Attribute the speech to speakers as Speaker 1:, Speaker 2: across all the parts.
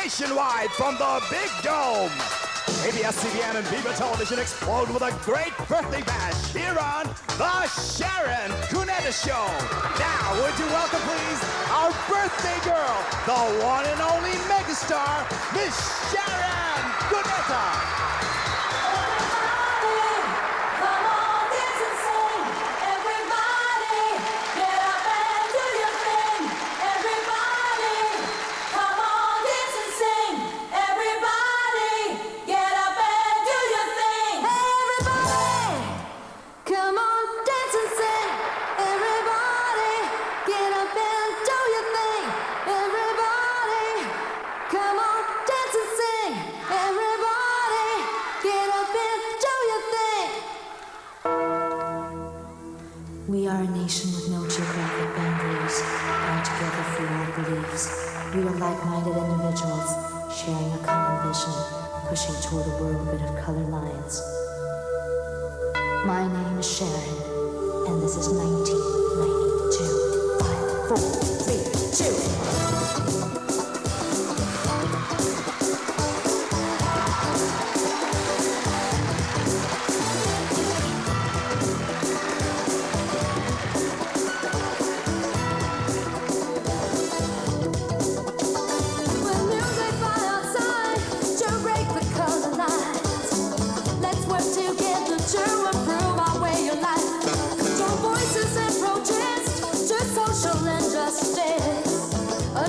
Speaker 1: nationwide from the Big Dome. ABS-CBN and Viva Television explode with a great birthday bash here on The Sharon Cuneta Show. Now, would you welcome, please, our birthday girl, the one and only megastar, Miss Sharon Cuneta.
Speaker 2: We are a nation with no geographic boundaries, bound together through our beliefs. We are like-minded individuals, sharing a common vision, pushing toward a world rid of color lines. My name is Sharon, and this is 1992. 5, 4, 3, 2.
Speaker 3: A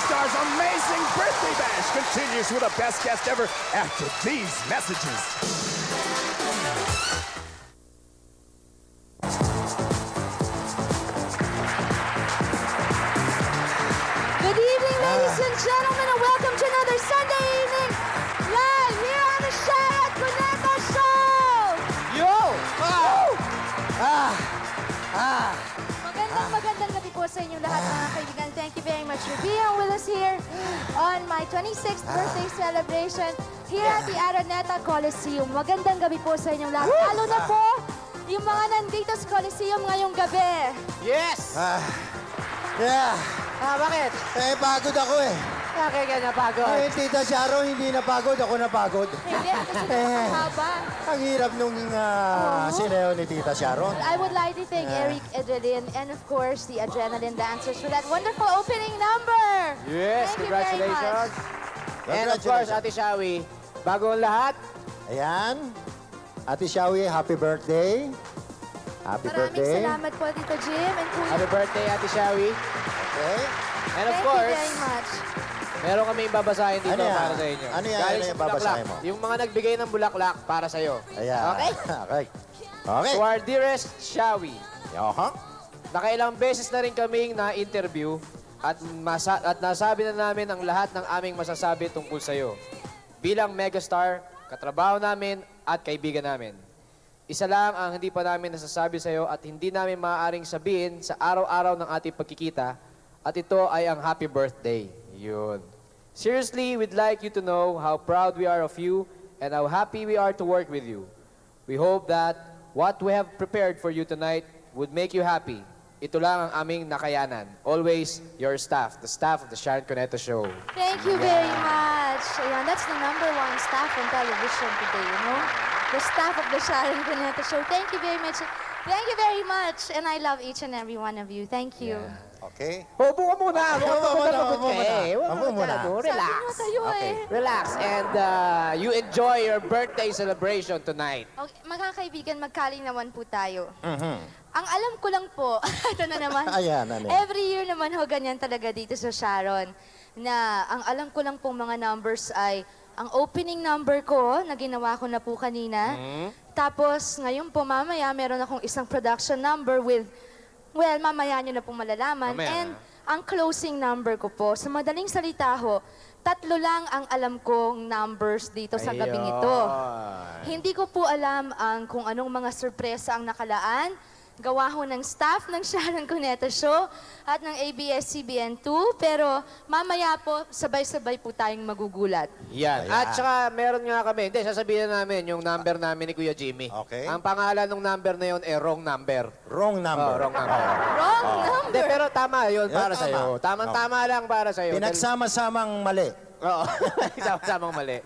Speaker 1: Megastar's amazing birthday bash continues with the best guest ever after these messages.
Speaker 2: Good evening, ladies and gentlemen, and welcome to another Sunday evening live here on the Sharon Cuneta Show!
Speaker 3: Yo!
Speaker 2: Magandang gabi po sa inyong lahat, mga kaibigan. Thank you very much for being with us here on my 26th birthday celebration here at the Araneta Coliseum. Magandang gabi po sa inyong lahat. Lalo na po yung mga nandito sa Coliseum ngayong gabi.
Speaker 3: Yes! Bakit?
Speaker 4: Pagod ako eh.
Speaker 3: Bakit ka napagod?
Speaker 4: Tita Sharon, hindi napagod. Ako napagod.
Speaker 2: Hindi, kasi haba.
Speaker 4: Ang hirap nung sineo ni Tita Sharon.
Speaker 2: I would like to thank Eric Adrenaline and of course the Adrenaline dancers for that wonderful opening number.
Speaker 3: Yes,
Speaker 2: Thank you very
Speaker 3: congratulations.
Speaker 2: much.
Speaker 3: And of course, Ate Shawi, bago ang lahat,
Speaker 4: Ayan. Ate Shawi, happy birthday. Happy
Speaker 2: Maraming
Speaker 4: birthday.
Speaker 2: salamat po, Tito Jim and Kuya.
Speaker 3: happy birthday, Ate Shawi.
Speaker 4: Okay.
Speaker 3: And of
Speaker 2: Thank you
Speaker 3: course,
Speaker 2: very much.
Speaker 3: meron kami babasahin dito
Speaker 4: Ano yan?
Speaker 3: para sa inyo.
Speaker 4: Ano yan?
Speaker 3: Galing
Speaker 4: Ano
Speaker 3: sa
Speaker 4: yung babasahin
Speaker 3: bulaklak.
Speaker 4: mo?
Speaker 3: Yung mga nagbigay ng bulaklak para sa'yo.
Speaker 4: Ayan.
Speaker 3: Okay?
Speaker 4: Okay. Okay.
Speaker 3: To our dearest Shawi,
Speaker 4: Yoha.
Speaker 3: nakailang beses na rin kaming na-interview at nasabi na namin ang lahat ng aming masasabi tungkol sa'yo. Bilang megastar, katrabaho namin at kaibigan namin. Isa lang ang hindi pa namin nasasabi sa'yo at hindi namin maaaring sabihin sa araw-araw ng ating pagkikita at ito ay ang happy birthday. Yun. Seriously, we'd like you to know how proud we are of you and how happy we are to work with you. We hope that what we have prepared for you tonight would make you happy. Ito lang ang aming nakayanan. Always your staff, the staff of the Sharon Cuneta Show.
Speaker 2: Thank you very much. Ayan, that's the #1 staff on television today, you know? The staff of the Sharon Cuneta Show. Thank you very much. Thank you very much. And I love each and every one of you. Thank you.
Speaker 4: Okay.
Speaker 3: Upo ka muna.
Speaker 4: Upo muna.
Speaker 3: Relax.
Speaker 2: Sabi mo tayo
Speaker 4: Okay.
Speaker 3: Relax. And you enjoy your birthday celebration tonight.
Speaker 2: Okay, mga kaibigan, magkalinawan po tayo.
Speaker 4: Mhm.
Speaker 2: Ang alam ko lang po, ito na naman.
Speaker 4: Ayan, ano yan?
Speaker 2: Every year naman ho, ganyan talaga dito sa Sharon. Na ang alam ko lang pong mga numbers ay, ang opening number ko, na ginawa ko na po kanina. Tapos, ngayon po, mamaya, meron akong isang production number with, well, mamaya nyo na pong malalaman.
Speaker 3: Mamaya.
Speaker 2: And ang closing number ko po, sa madaling salita ho, 3 lang ang alam kong numbers dito sa gabing ito. Hindi ko po alam kung anong mga sorpresa ang nakalaan. Gawa ho ng staff ng Sharon Cuneta Show at ng ABS-CBN2. Pero mamaya po, sabay-sabay po tayong magugulat.
Speaker 3: Yan.
Speaker 4: Ayan.
Speaker 3: At saka meron nga kami, hindi, sasabihin namin yung number namin ni Kuya Jimmy.
Speaker 4: Okay.
Speaker 3: Ang pangalan ng number na yun ay wrong number.
Speaker 4: Wrong number.
Speaker 3: Wrong number.
Speaker 2: Wrong
Speaker 3: Hindi,
Speaker 2: number!
Speaker 3: pero tama yun
Speaker 4: Yan,
Speaker 3: para
Speaker 4: tama.
Speaker 3: sa'yo. Tamang-tama lang para sa'yo.
Speaker 4: Pinagsama-samang mali.
Speaker 3: Oo. Sama-samang mali.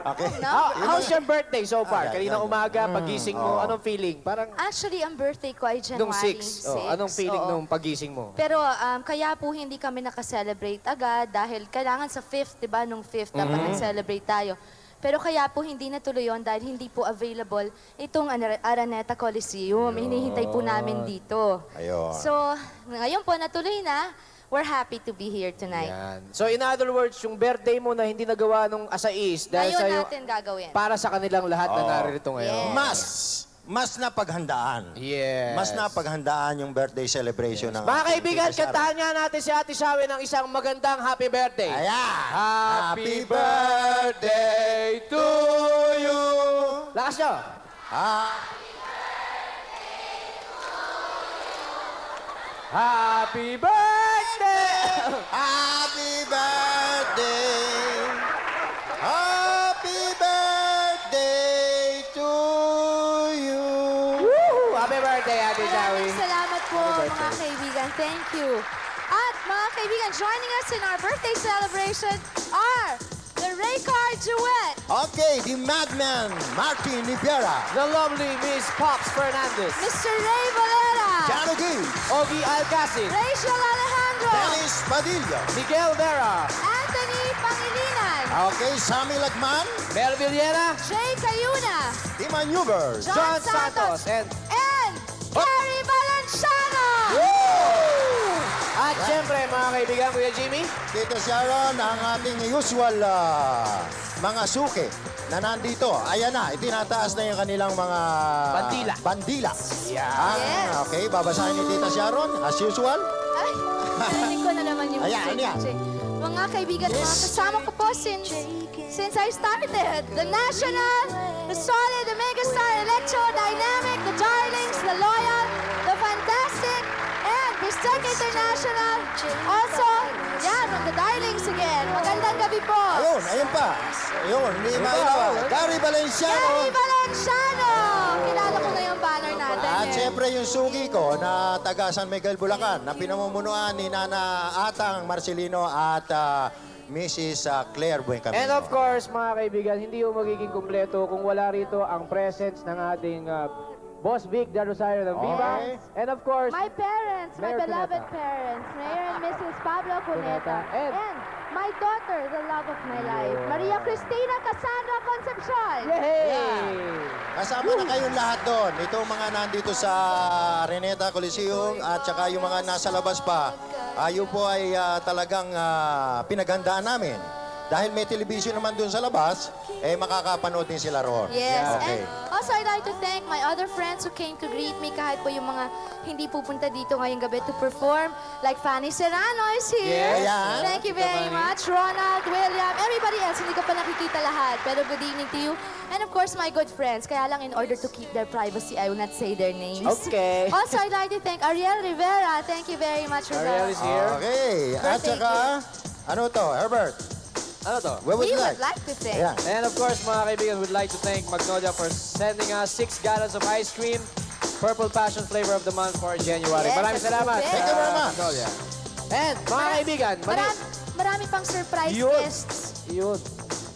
Speaker 4: Okay.
Speaker 3: How's your birthday so far?
Speaker 4: Ayan,
Speaker 3: Kanina
Speaker 4: yan.
Speaker 3: umaga, pagising mo, anong feeling? Parang
Speaker 2: Actually, ang birthday ko ay
Speaker 3: nung
Speaker 2: January
Speaker 3: 6.
Speaker 2: 6.
Speaker 3: Anong feeling
Speaker 2: Oo.
Speaker 3: nung pagising mo?
Speaker 2: Pero kaya po hindi kami nakaselebrate agad dahil kailangan sa 5th, di ba? Nung 5th dapat nag-celebrate tayo. Pero kaya po hindi natuloy yun dahil hindi po available itong Araneta Coliseum. Hinihintay po namin dito.
Speaker 4: Ayun.
Speaker 2: So, ngayon po natuloy na. We're happy to be here tonight.
Speaker 3: Yan. So in other words, yung birthday mo na hindi nagawa nung asais dahil
Speaker 2: Ngayon
Speaker 3: sa'yo,
Speaker 2: natin gagawin.
Speaker 3: para sa kanilang lahat na naririto ngayon.
Speaker 2: Yes.
Speaker 4: Mas napaghandaan.
Speaker 3: Yes.
Speaker 4: Mas napaghandaan yung birthday celebration ng
Speaker 3: Mga kaibigan,
Speaker 4: Tita Sharon.
Speaker 3: kantahan nga natin si Ate Shawi ng isang magandang happy birthday.
Speaker 4: Ayan!
Speaker 3: Happy birthday to you! Lakas nyo! Happy birthday!
Speaker 4: Happy birthday! Happy birthday to you!
Speaker 3: Woo! Happy birthday, Ate Shawi.
Speaker 2: Maraming salamat po, mga kaibigan. Thank you. At mga kaibigan, joining us in our birthday celebration are the Raycar Duet,
Speaker 4: Okay, the madman, Martin Nibiera,
Speaker 3: The lovely Miss Pops Fernandez.
Speaker 2: Mr. Ray Valera,
Speaker 4: Jano Gibbs,
Speaker 3: Ogie Alcacid.
Speaker 2: Rachel Alejandro,
Speaker 4: Dennis Padilla,
Speaker 3: Miguel Vera.
Speaker 2: Anthony Pangilinan,
Speaker 4: okay, Sammy Lagman,
Speaker 3: Mel Villena.
Speaker 2: Jay Cayuna,
Speaker 4: Tima Newberg,
Speaker 3: John Santos. And
Speaker 2: and Gary Valenciano.
Speaker 3: At At syempre, mga kaibigan, Kuya Jimmy,
Speaker 4: Tito Sharon, ang ating usual mga suki na nandito. Ayan na, itinataas na yung kanilang mga...
Speaker 3: Bandila.
Speaker 4: Bandila.
Speaker 3: Yeah.
Speaker 5: Yes.
Speaker 4: Okay, babasahin ni Tita Sharon, as usual.
Speaker 5: Ay, narinig ko na naman yung
Speaker 4: Ayan, ano yan?
Speaker 5: message. Mga kaibigan, mga kasama ko po since I started, the National, the Solid, the Megastar, Electro, Dynamic, the Darlings, the Loyal, the Fantastic, and Mr. International. Also, yan, from the Darlings again. Magandang gabi po.
Speaker 4: Ayun pa. Ayun, hindi mailawa. Gary Valenciano.
Speaker 5: Gary Valenciano! Kilala ko na yung banner natin.
Speaker 4: At
Speaker 5: eh.
Speaker 4: siyempre yung sugi ko na taga San Miguel, Bulacan, na pinamumunuan ni Nana Atang Marcelino at Mrs. Claire Buencamino.
Speaker 3: and of course, mga kaibigan, hindi yung magiging kumpleto kung wala rito ang presence ng ating Boss Vic de Rosario ng Viva.
Speaker 4: Okay.
Speaker 3: And of course,
Speaker 5: My parents, my
Speaker 3: Mayor
Speaker 5: beloved
Speaker 3: Cuneta.
Speaker 5: parents, Mayor and Mrs. Pablo Cuneta,
Speaker 3: And-
Speaker 5: and my daughter, the love of my life, Maria Cristina Cassandra Concepcion.
Speaker 3: yay!
Speaker 4: Kasama na kayong lahat doon. Itong mga nandito sa Araneta Coliseum at saka yung mga nasa labas pa. Yun po ay talagang pinaghandaan namin. Dahil may television naman doon sa labas, makakapanood din sila roon.
Speaker 5: Yes,
Speaker 4: Okay.
Speaker 5: and also I'd like to thank my other friends who came to greet me kahit po yung mga hindi pupunta dito ngayong gabi to perform. Like Fanny Serrano is here.
Speaker 3: Yes.
Speaker 4: Ayan.
Speaker 5: Thank you very much. Ronald, William, everybody else. Hindi ko pa nakikita lahat. Pero good evening to you. And of course, my good friends. Kaya lang in order to keep their privacy, I will not say their names.
Speaker 3: Okay.
Speaker 5: Also, I'd like to thank Ariel Rivera. Thank you very much for
Speaker 3: Ariel is here.
Speaker 4: Okay. At
Speaker 5: Thank
Speaker 4: saka, ano to, Herbert?
Speaker 3: Ano to?
Speaker 4: What would
Speaker 5: We
Speaker 4: you
Speaker 5: would
Speaker 4: like?
Speaker 5: like to thank.
Speaker 4: Ayan.
Speaker 3: And of course, mga kaibigan, we'd like to thank Magnolia for sending us 6 gallons of ice cream, Purple Passion flavor of the month for January.
Speaker 5: Yes,
Speaker 3: Maraming
Speaker 5: that's
Speaker 3: salamat.
Speaker 5: good.
Speaker 4: Thank you very much.
Speaker 3: Magnolia. And mga kaibigan,
Speaker 5: Marami pang surprise
Speaker 3: Yun.
Speaker 5: guests.
Speaker 3: yun.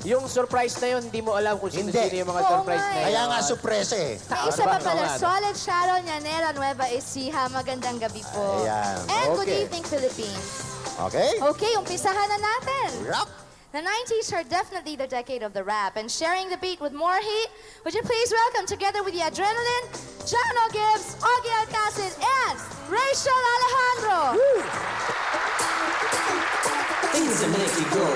Speaker 3: Yung surprise na yun, hindi mo alam kung
Speaker 4: Hindi.
Speaker 3: sino-sino yung mga
Speaker 5: Oo
Speaker 3: surprise
Speaker 5: nga
Speaker 3: na
Speaker 5: eh.
Speaker 3: yun.
Speaker 4: Kaya nga surpresa eh.
Speaker 5: May isa
Speaker 3: Ano
Speaker 5: pa
Speaker 3: ba?
Speaker 5: pala,
Speaker 3: Ano?
Speaker 5: Solid Sharon Yanera Nueva Ecija. Magandang gabi po.
Speaker 4: Ayan.
Speaker 5: And good
Speaker 3: Okay.
Speaker 5: evening, Philippines.
Speaker 4: Okay?
Speaker 5: Okay, umpisahan na natin.
Speaker 4: Rap.
Speaker 5: The 90s are definitely the decade of the rap, and sharing the beat with more heat, would you please welcome together with the adrenaline, Jono Gibbs, Augie Alcacid, and Rachel Alejandro.
Speaker 6: Things that make you go,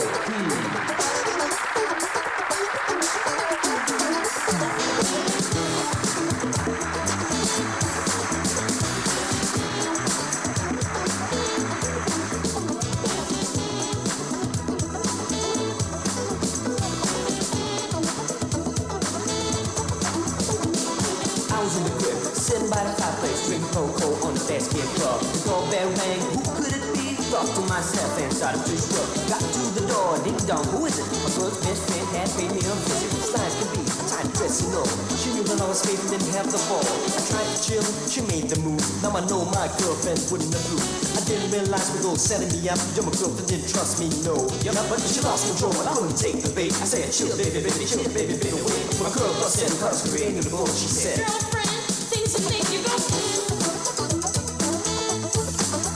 Speaker 6: I was in the crib, sitting by the fireplace, drinking cocoa on the basket cup. The doorbell rang, who could it be? Thought to myself and started to shrug. Got to the door, ding dong, who is it? My girl's best friend had paid me a visit. Slides could be, tight dress, you know. She knew that I was fading, didn't have the ball. I tried to chill, she made the move. Now I know my girlfriend wouldn't approve. I didn't realize we go setting me up. Yo, my girlfriend didn't trust me, no. Yeah, but she lost control, and I wouldn't take the bait. I said, chill, baby, baby, chill, baby, baby, wait. My girl busted and cussed, creating the boat, she said.
Speaker 7: Girlfriend, things that make you go.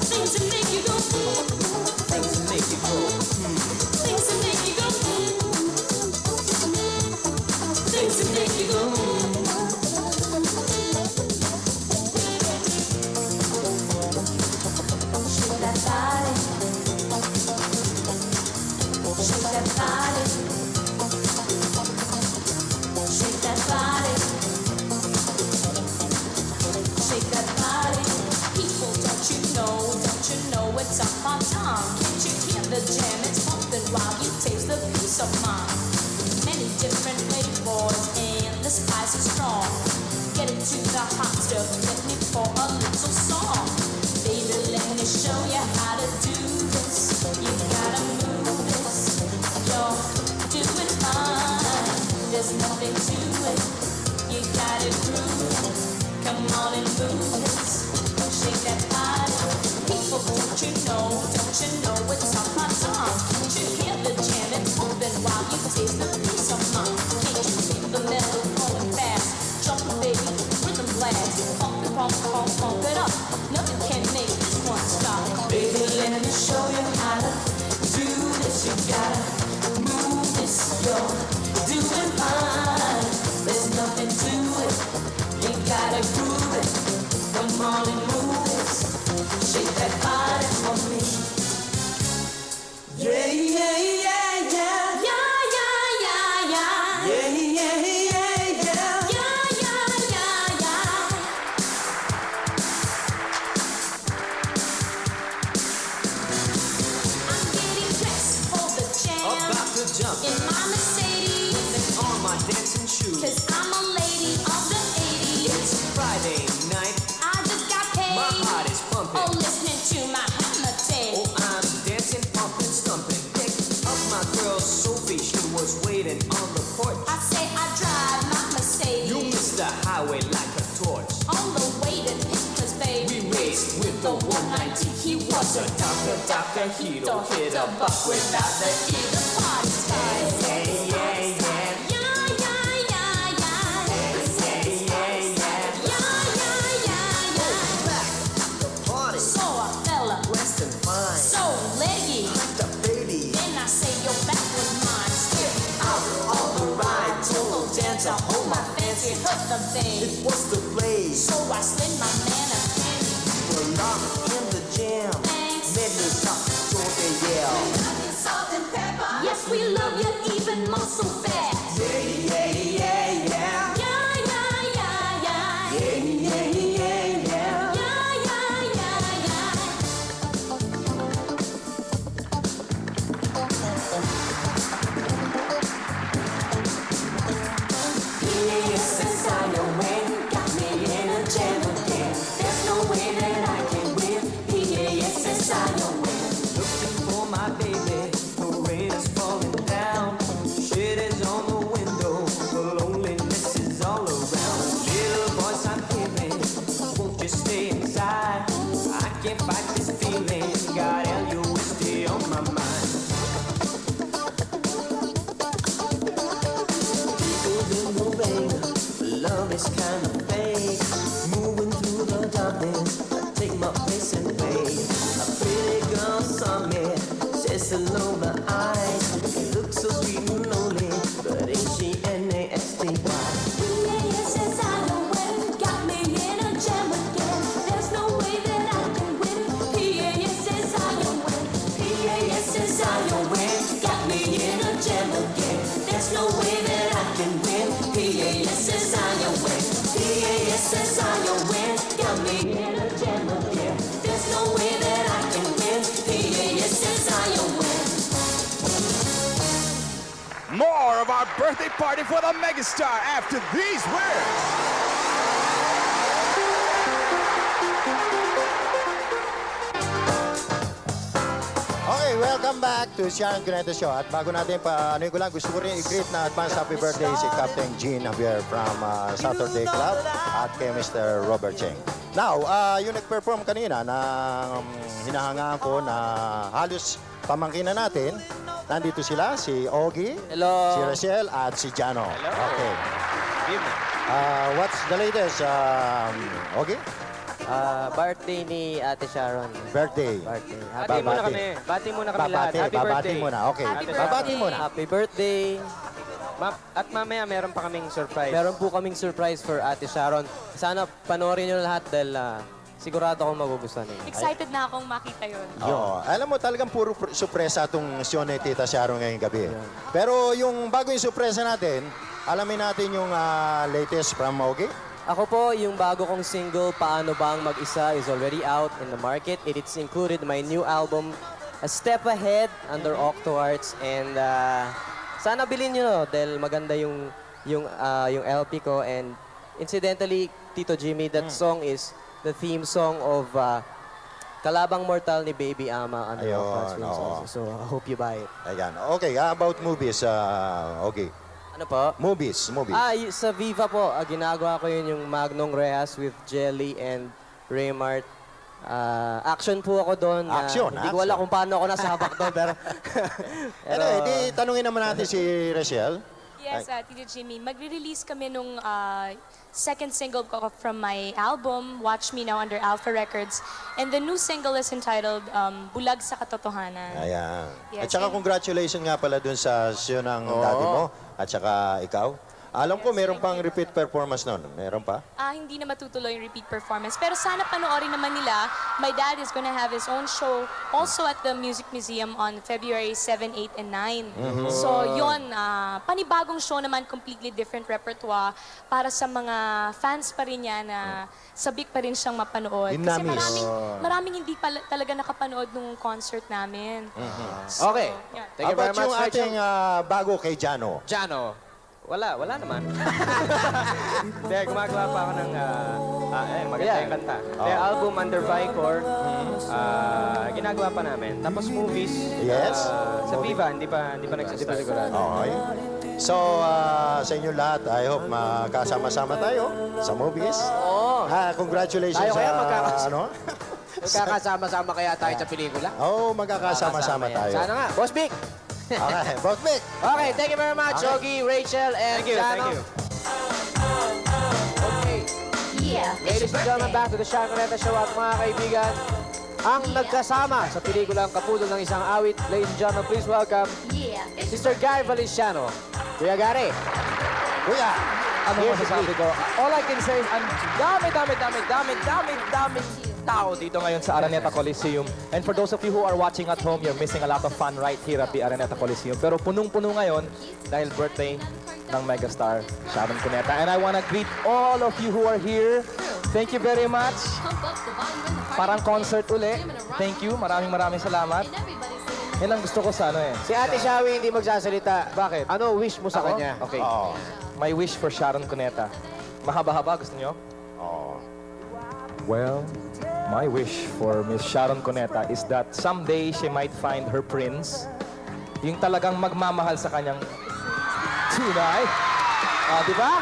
Speaker 7: Things that make you go.
Speaker 6: Things that make you go.
Speaker 7: Things that make you go. Things that make you go.
Speaker 2: Shake that body. Shake that body. Shake that body. Shake that body.
Speaker 7: People, don't you know it's up on time. Can't you hear the jam? It's pumping while you taste the peace of mind. Many different flavors and the spice is strong. Get into the hot stuff, let me pour a little song. Baby, let me show you how to do this. You gotta move this. You're doing fine. There's nothing to it. You got it grooving. Come on and move this. Shake that body. People, don't you know it's on my tongue. Can't you hear the jam? It's pumping while you taste the peace of mind. Can't you feel the metal going fast? Jumping, baby, rhythm blast. Pump it, pump, pump, pump it up. Nothing can make this one stop. Baby, let me show you how to do this. You gotta move this. You're doing fine. There's nothing to it. You gotta groove it. Come on and move this. Shake that body for me. 'cause I'm a lady of the 80s.
Speaker 6: It's Friday night,
Speaker 7: I just got paid.
Speaker 6: my heart is pumping.
Speaker 7: Oh, listening to my hammer tape.
Speaker 6: Oh, I'm dancing, pumping, stumping. Pick up my girl Sophie, she was waiting on the porch.
Speaker 7: I say I drive my Mercedes.
Speaker 6: You missed the highway like a torch.
Speaker 7: On the way to Pictures, babe.
Speaker 6: We raced with the 190. He was a doctor, he don't hit a buck without the E.
Speaker 7: The party started.
Speaker 6: Yeah, yeah, yeah.
Speaker 7: Yeah, yeah, yeah, yeah.
Speaker 6: Yeah, yeah, yeah.
Speaker 7: Yeah, yeah, yeah, yeah.
Speaker 6: Back, the party,
Speaker 7: So a fella,
Speaker 6: dressed and fine.
Speaker 7: so leggy.
Speaker 6: The baby,
Speaker 7: Then I say your back was mine. Step
Speaker 6: out on the ride. Total dancer, hold my
Speaker 7: fancy
Speaker 6: fancy.
Speaker 7: hook the thing.
Speaker 6: It was the blaze.
Speaker 7: So I slid my man a penny.
Speaker 6: We're locked in the jam.
Speaker 7: Thanks.
Speaker 6: Medley top, don't they yell.
Speaker 7: Salt and pepper. Yes, we love you even more so fast.
Speaker 6: Yeah, yeah, yeah, yeah.
Speaker 7: Yeah, yeah, yeah, yeah.
Speaker 6: Yeah, yeah, yeah, yeah.
Speaker 7: Yeah, yeah, yeah, yeah.
Speaker 6: Yes, it's on your way. Got me in a jam again. There's no way that I can win. Yes, it's on your way. Looking for my baby. The rain is falling down. Shit is on the window. The loneliness is all around. Little voice I'm hearing. Won't you stay inside? I can't fight this feeling. Got L-U-S-T on my mind. People do moving, love is kind of fake. Moving through the darkness, I take my place and wait. A pretty girl saw me, says hello, my eyes. She looks so sweet and lonely, but ain't she N-A-S-T-Y?
Speaker 7: Yes, it's on your way. Got me in a jam again. There's no way that I can win. Yes, it's on your way.
Speaker 6: Yes, it's on your way. Got me in a jam again. There's no way that I can win. Yes, it's on your way. Yes, it's on your way. Got me in a jam again. There's no way that I can win. Yes, it's on your way.
Speaker 1: More of our birthday party for the megastar after these words.
Speaker 4: Okay, welcome back to Sharon Cuneta Show. At bago natin ano ko lang, gusto ko rin i-greet na advance happy birthday si Captain Gene Javier from Saturday Club at kay Mr. Robert Cheng. Now, yung nag-perform kanina na hinahangaan ko na halos pamangkin na natin, nandito sila, si Ogie,
Speaker 3: Hello.
Speaker 4: si Rachel, at si Jano.
Speaker 3: Hello.
Speaker 4: Okay.
Speaker 3: Evening.
Speaker 4: What's the latest, Ogie?
Speaker 8: Birthday ni Ate Sharon.
Speaker 4: Birthday.
Speaker 8: Birthday.
Speaker 3: Bati muna kami. Bati muna kami lahat.
Speaker 4: Babati,
Speaker 3: Happy
Speaker 4: babati
Speaker 3: birthday.
Speaker 4: muna. Okay,
Speaker 5: Happy
Speaker 4: babati
Speaker 5: birthday.
Speaker 4: muna.
Speaker 8: Happy birthday.
Speaker 3: At mamaya meron pa kaming surprise.
Speaker 8: Meron po kaming surprise for Ate Sharon. Sana panoorin nyo lahat dahil sigurado akong magugustuhan ninyo.
Speaker 5: Excited na akong makita yun.
Speaker 4: Oo. Alam mo, talagang puro sorpresa itong show ni Tita Sharon ngayong gabi. Pero yung bago yung sorpresa natin, alamin natin yung latest from Ogie.
Speaker 8: Ako po, yung bago kong single, Paano Bang Mag-isa, is already out in the market. It's included in my new album, A Step Ahead, under Octo Arts. And sana bilhin nyo dahil maganda yung LP ko. And incidentally, Tito Jimmy, that song is the theme song of Kalabang Mortal ni Baby Ama under
Speaker 4: Ayun,
Speaker 8: Octo Arts Films
Speaker 4: oo.
Speaker 8: also. So I hope you buy it.
Speaker 4: Ayan. Okay, about movies, Ogie.
Speaker 8: Ano po?
Speaker 4: Movies.
Speaker 8: Sa Viva po, ginagawa ko yun yung Magnong Rehas with Jelly and Raymart. Action po ako doon.
Speaker 4: Action,
Speaker 8: Hindi ko
Speaker 4: action.
Speaker 8: alam kung paano ako nasabak doon, pero...
Speaker 4: Ano, edi tanungin naman natin si Rachel.
Speaker 5: Yes, Tito Jimmy. Magre-release kami nung second single ko from my album, Watch Me Now under Alpha Records. And the new single is entitled Bulag sa Katotohanan.
Speaker 4: Ayan. At
Speaker 5: Yes,
Speaker 4: saka
Speaker 5: and-
Speaker 4: congratulations nga pala dun sa show ng daddy mo. At saka ikaw. Alam ko, meron pang repeat performance nun. Meron pa?
Speaker 5: Hindi na matutuloy yung repeat performance. Pero sana panoorin naman nila. My dad is gonna have his own show also at the Music Museum on February 7, 8, and 9. So yun, panibagong show naman, completely different repertoire para sa mga fans pa rin niya na sabik pa rin siyang mapanood. Kasi
Speaker 4: Dinamis.
Speaker 5: maraming hindi talaga nakapanood nung concert namin.
Speaker 3: Okay.
Speaker 5: Yeah.
Speaker 3: Thank you very
Speaker 4: About
Speaker 3: much,
Speaker 4: yung
Speaker 3: Rachel.
Speaker 4: ating bago kay Jano.
Speaker 3: Jano.
Speaker 8: Wala naman. Hindi, gumagawa pa ako ng maganda yung kanta. The album under Vicor, ginagawa pa namin. Tapos movies.
Speaker 4: Yes.
Speaker 8: Sa Viva, hindi pa nagsastart.
Speaker 4: Okay. So, sa inyo lahat, I hope makasama-sama tayo sa movies.
Speaker 3: Oo.
Speaker 4: Congratulations
Speaker 3: Tayo kaya
Speaker 4: sa, ano?
Speaker 3: Magkakasama-sama kaya tayo sa pelikula?
Speaker 4: Oo, magkakasama-sama tayo.
Speaker 3: Sana nga. Boss Vic!
Speaker 4: Okay, Boss Vic.
Speaker 3: Okay, thank you very much, Yogi, Rachel, and
Speaker 8: Thank you,
Speaker 3: Jano.
Speaker 8: thank you.
Speaker 3: Okay.
Speaker 5: Yeah,
Speaker 3: Ladies and gentlemen, back to the Sharon Cuneta Show at mga kaibigan. Ang nagkasama sa pelikulang Kaputol ng Isang Awit, ladies and gentlemen, please welcome
Speaker 5: yeah.
Speaker 3: Sister Gary Valenciano. Kuya Gary.
Speaker 4: Kuya.
Speaker 9: Ano
Speaker 3: Here's the
Speaker 9: masasabi ko? All I can say is, ang dami tao dito ngayon sa Araneta Coliseum. And for those of you who are watching at home, you're missing a lot of fun right here at the Araneta Coliseum. Pero punong-puno ngayon dahil birthday ng megastar Sharon Cuneta. And I wanna greet all of you who are here. Thank you very much. Parang concert uli. Thank you. Maraming salamat. Yan ang gusto ko sa ano eh.
Speaker 3: Si Ate Shawi hindi magsasalita.
Speaker 9: Bakit?
Speaker 3: Ano wish mo sa
Speaker 9: Ako?
Speaker 3: kanya?
Speaker 9: Okay.
Speaker 4: Oo.
Speaker 9: My wish for Sharon Cuneta. Mahaba-haba, gusto nyo?
Speaker 4: Oo.
Speaker 9: Well, my wish for Miss Sharon Cuneta is that someday she might find her prince. Yung talagang magmamahal sa kanyang tunay. Di ba?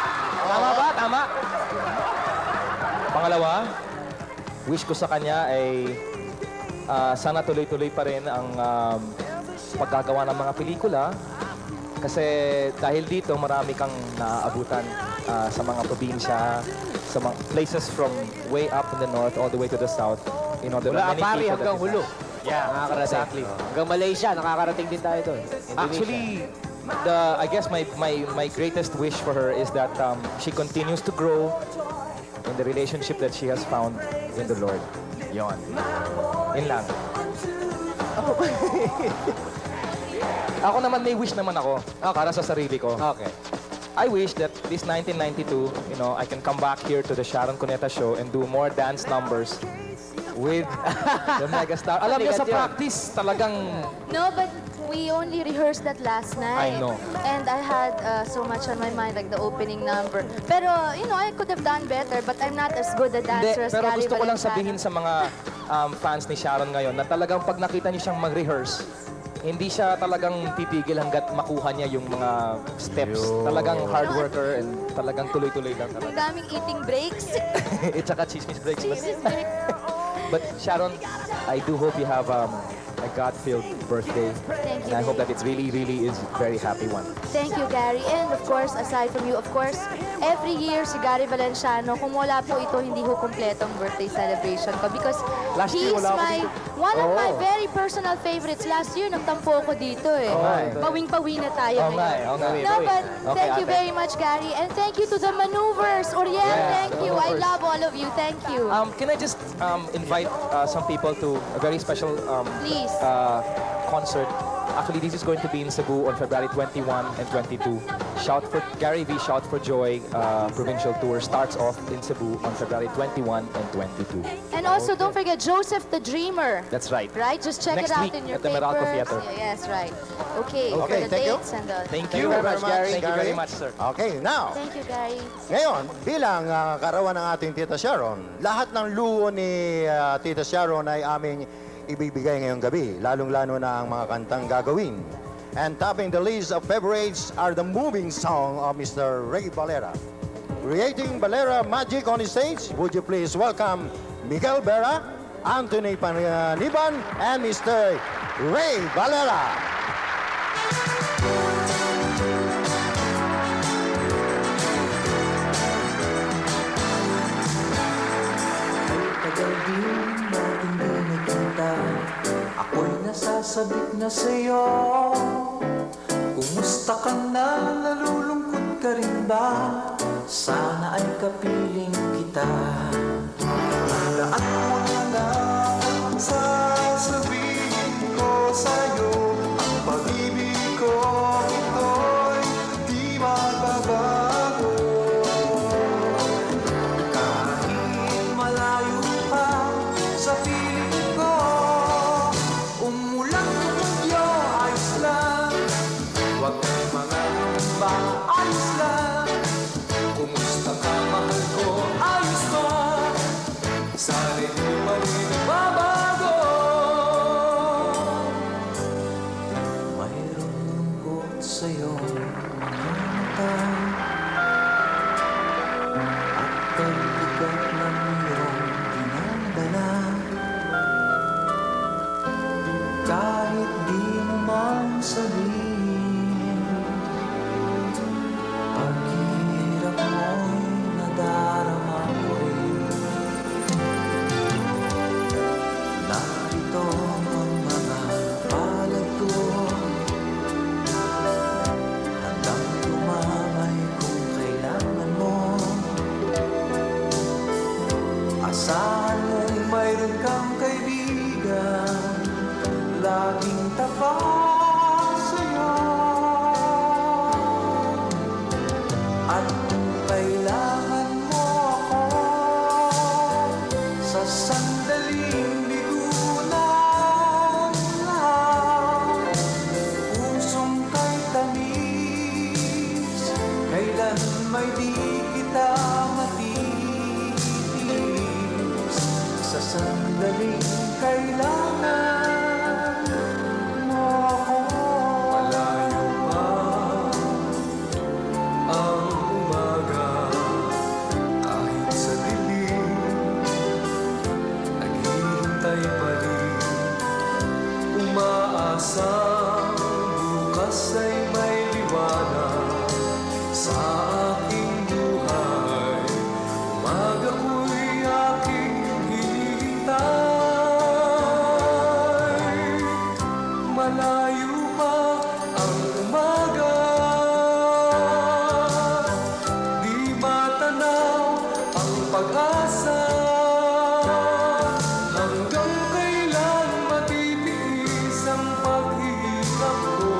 Speaker 9: Tama ba? Tama. Pangalawa, wish ko sa kanya ay sana tuloy-tuloy pa rin ang paggagawa ng mga pelikula. Kasi dahil dito, marami kang naaabutan sa mga probinsya, sa mga places from way up in the north all the way to the south. You know, there
Speaker 3: Mula
Speaker 9: are many
Speaker 3: Apari
Speaker 9: people that
Speaker 3: hanggang
Speaker 9: you-
Speaker 3: Hulu.
Speaker 9: Yeah,
Speaker 3: Nakakarating.
Speaker 9: exactly.
Speaker 3: Hanggang Malaysia, nakakarating din tayo doon. Indonesia.
Speaker 9: Actually, I guess my greatest wish for her is that she continues to grow in the relationship that she has found in the Lord. Yon. Yun lang. Ako naman, may wish naman ako para sa sarili ko.
Speaker 3: Okay.
Speaker 9: I wish that this 1992, you know, I can come back here to the Sharon Cuneta Show and do more dance numbers with the megastar. Alam niyo, sa
Speaker 3: Bigat yun.
Speaker 9: practice, talagang
Speaker 5: No, but we only rehearsed that last night.
Speaker 9: I know.
Speaker 5: And I had so much on my mind, like the opening number. Pero, you know, I could have done better, but I'm not as good a dancer
Speaker 9: Hindi,
Speaker 5: as
Speaker 9: pero
Speaker 5: Gary
Speaker 9: gusto ko lang
Speaker 5: Valenciano.
Speaker 9: sabihin sa mga fans ni Sharon ngayon na talagang pag nakita niyo siyang mag-rehearse, hindi siya talagang titigil hanggat makuha niya yung mga steps. Talagang hard worker and talagang tuloy-tuloy lang
Speaker 5: Ang
Speaker 9: talaga.
Speaker 5: daming eating breaks.
Speaker 9: At saka chismis breaks.
Speaker 5: Jesus breaks.
Speaker 9: But Sharon, I do hope you have a God-filled birthday.
Speaker 5: Thank you,
Speaker 9: And I hope
Speaker 5: babe.
Speaker 9: that it really is a very happy one.
Speaker 5: Thank you, Gary. And of course, aside from you, of course, every year si Gary Valenciano, kung wala po ito, hindi ho kompletong birthday celebration ko. Because
Speaker 9: Last year,
Speaker 5: he's
Speaker 9: wala ako
Speaker 5: my,
Speaker 9: dito.
Speaker 5: one of my very personal favorites. Last year, nagtampo ko dito eh.
Speaker 9: nga eh.
Speaker 5: Pawing-pawi na tayo
Speaker 9: Oo nga eh,
Speaker 5: ngayon.
Speaker 9: oo nga eh.
Speaker 5: No, but
Speaker 9: Okay,
Speaker 5: thank you
Speaker 9: ate.
Speaker 5: very much, Gary. And thank you to the Maneuvers. Uriel,
Speaker 9: Yeah,
Speaker 5: thank
Speaker 9: the
Speaker 5: you. I
Speaker 9: Maneuvers.
Speaker 5: love all of you. Thank you.
Speaker 9: Can I just invite some people to a very special
Speaker 5: Please.
Speaker 9: concert? Actually, this is going to be in Cebu on February 21 and 22. Gary V Shout for Joy provincial tour starts off in Cebu on February 21 and 22.
Speaker 5: And also, don't forget Joseph the Dreamer.
Speaker 9: That's right.
Speaker 5: Right? Just check
Speaker 9: Next
Speaker 5: it out
Speaker 9: week
Speaker 5: in your
Speaker 9: at the Meralco
Speaker 5: papers.
Speaker 9: Theater.
Speaker 5: Yes, right. Okay,
Speaker 4: Okay,
Speaker 5: the
Speaker 4: thank you.
Speaker 5: dates and the...
Speaker 9: Thank
Speaker 4: you
Speaker 9: you
Speaker 4: very much, Gary.
Speaker 9: Thank you very much, sir.
Speaker 4: Okay, now,
Speaker 5: Thank you, Gary.
Speaker 4: ngayon, bilang karawan ng ating Tita Sharon, lahat ng luho ni Tita Sharon ay aming ibibigay ngayong gabi, lalong-lalo na ang mga kantang gagawin. And topping the list of favorites are the moving song of Mr. Ray Valera. Creating Valera magic on the stage, would you please welcome Miguel Vera, Anthony Paniban, and Mr. Ray Valera.
Speaker 6: Tagal din natin di nagkita, ako'y nasasabik na sa'yo. Kumusta ka na, nalulungkot ka rin ba? Sana ay kapiling kita. Tandaan mo na lang ang sasabihin ko sa'yo. Ang pag-ibig ko ito'y di magbabago. Kahit malayo pa sa piling ko, umulan ng bagyo, ayos lang. Huwag kang mangangamba, ayos lang. sa iyong mga mata at pagbukat ng iyong dinadala. Kahit di mo man sabihin, paghihirap mo'y nadarama ko rin. Narito ang mga palad ko, handang tumamay kung kailangan mo. Asahan mong mayroon kang kaibigan, laging tapat sa'yo. At kung kailangan mo ako sa sandaling bigunan lang, pusong kay tamis, kailan may di kita matitis. Sa sandaling kailangan mo ako. Malayo pa ang umaga, kahit sa dilim, naghihintay pa rin. Umaasang bukas ay may liwanag sa aking buhay. Umaga ko'y aking hinihintay. Malayo pa ang umaga, di matanaw ang pag-asa. Hanggang kailan matitiis ang paghihirap ko,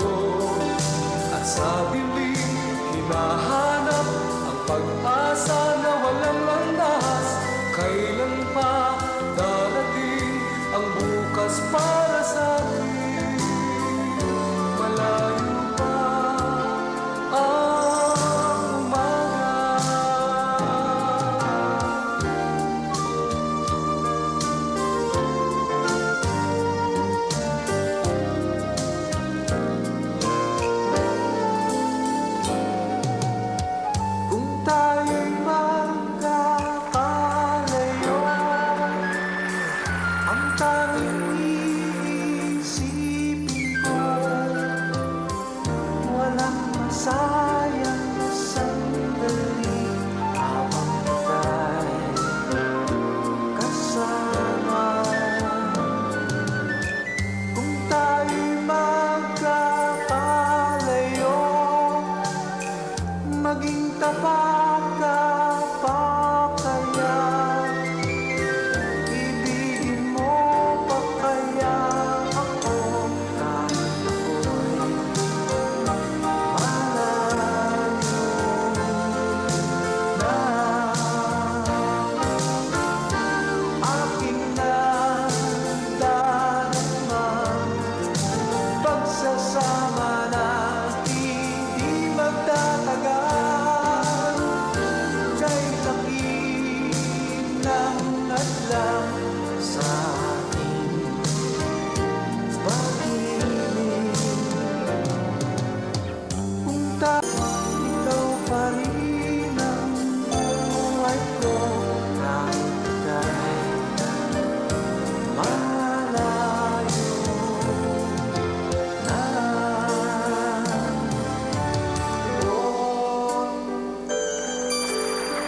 Speaker 6: at sa dilim hinahanap ang pag-asa na walang landas. Kailan pa darating ang bukas para sa akin? Malayo pa ang umaga. Kung tayo'y magkakalayo, ang tanging iisipin ko, walang masayang na sandali habang ika'y kasama. Kung tayo'y magkakalayo, maging tapat ka pa kaya? Ibigin mo pa kaya ako kahit ako'y malayo na? Aking nadarama, pagsasama natin di magtatagal. Kay takip ng hadlang sa ating pag-ibig. Kung ikaw pa rin ang buhay ko, kahit ika'y malayo na.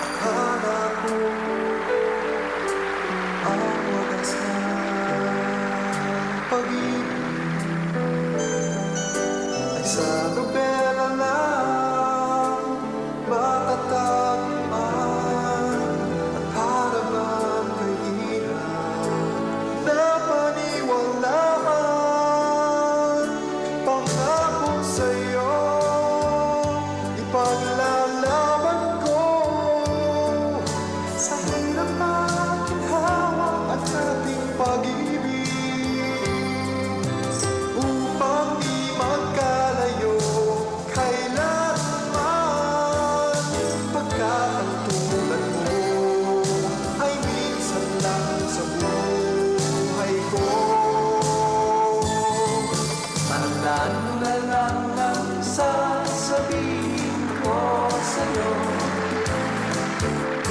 Speaker 6: Akala ko ang wagas ng pag-ibig ay sa nobela lang matatagpuan. At harap ang kahirap na paniwalaan, pangako sa'yo ipaglalaban ko. Sa hirap at ginhawa at ating pag-ibig, upang di magkalayo sa'yo.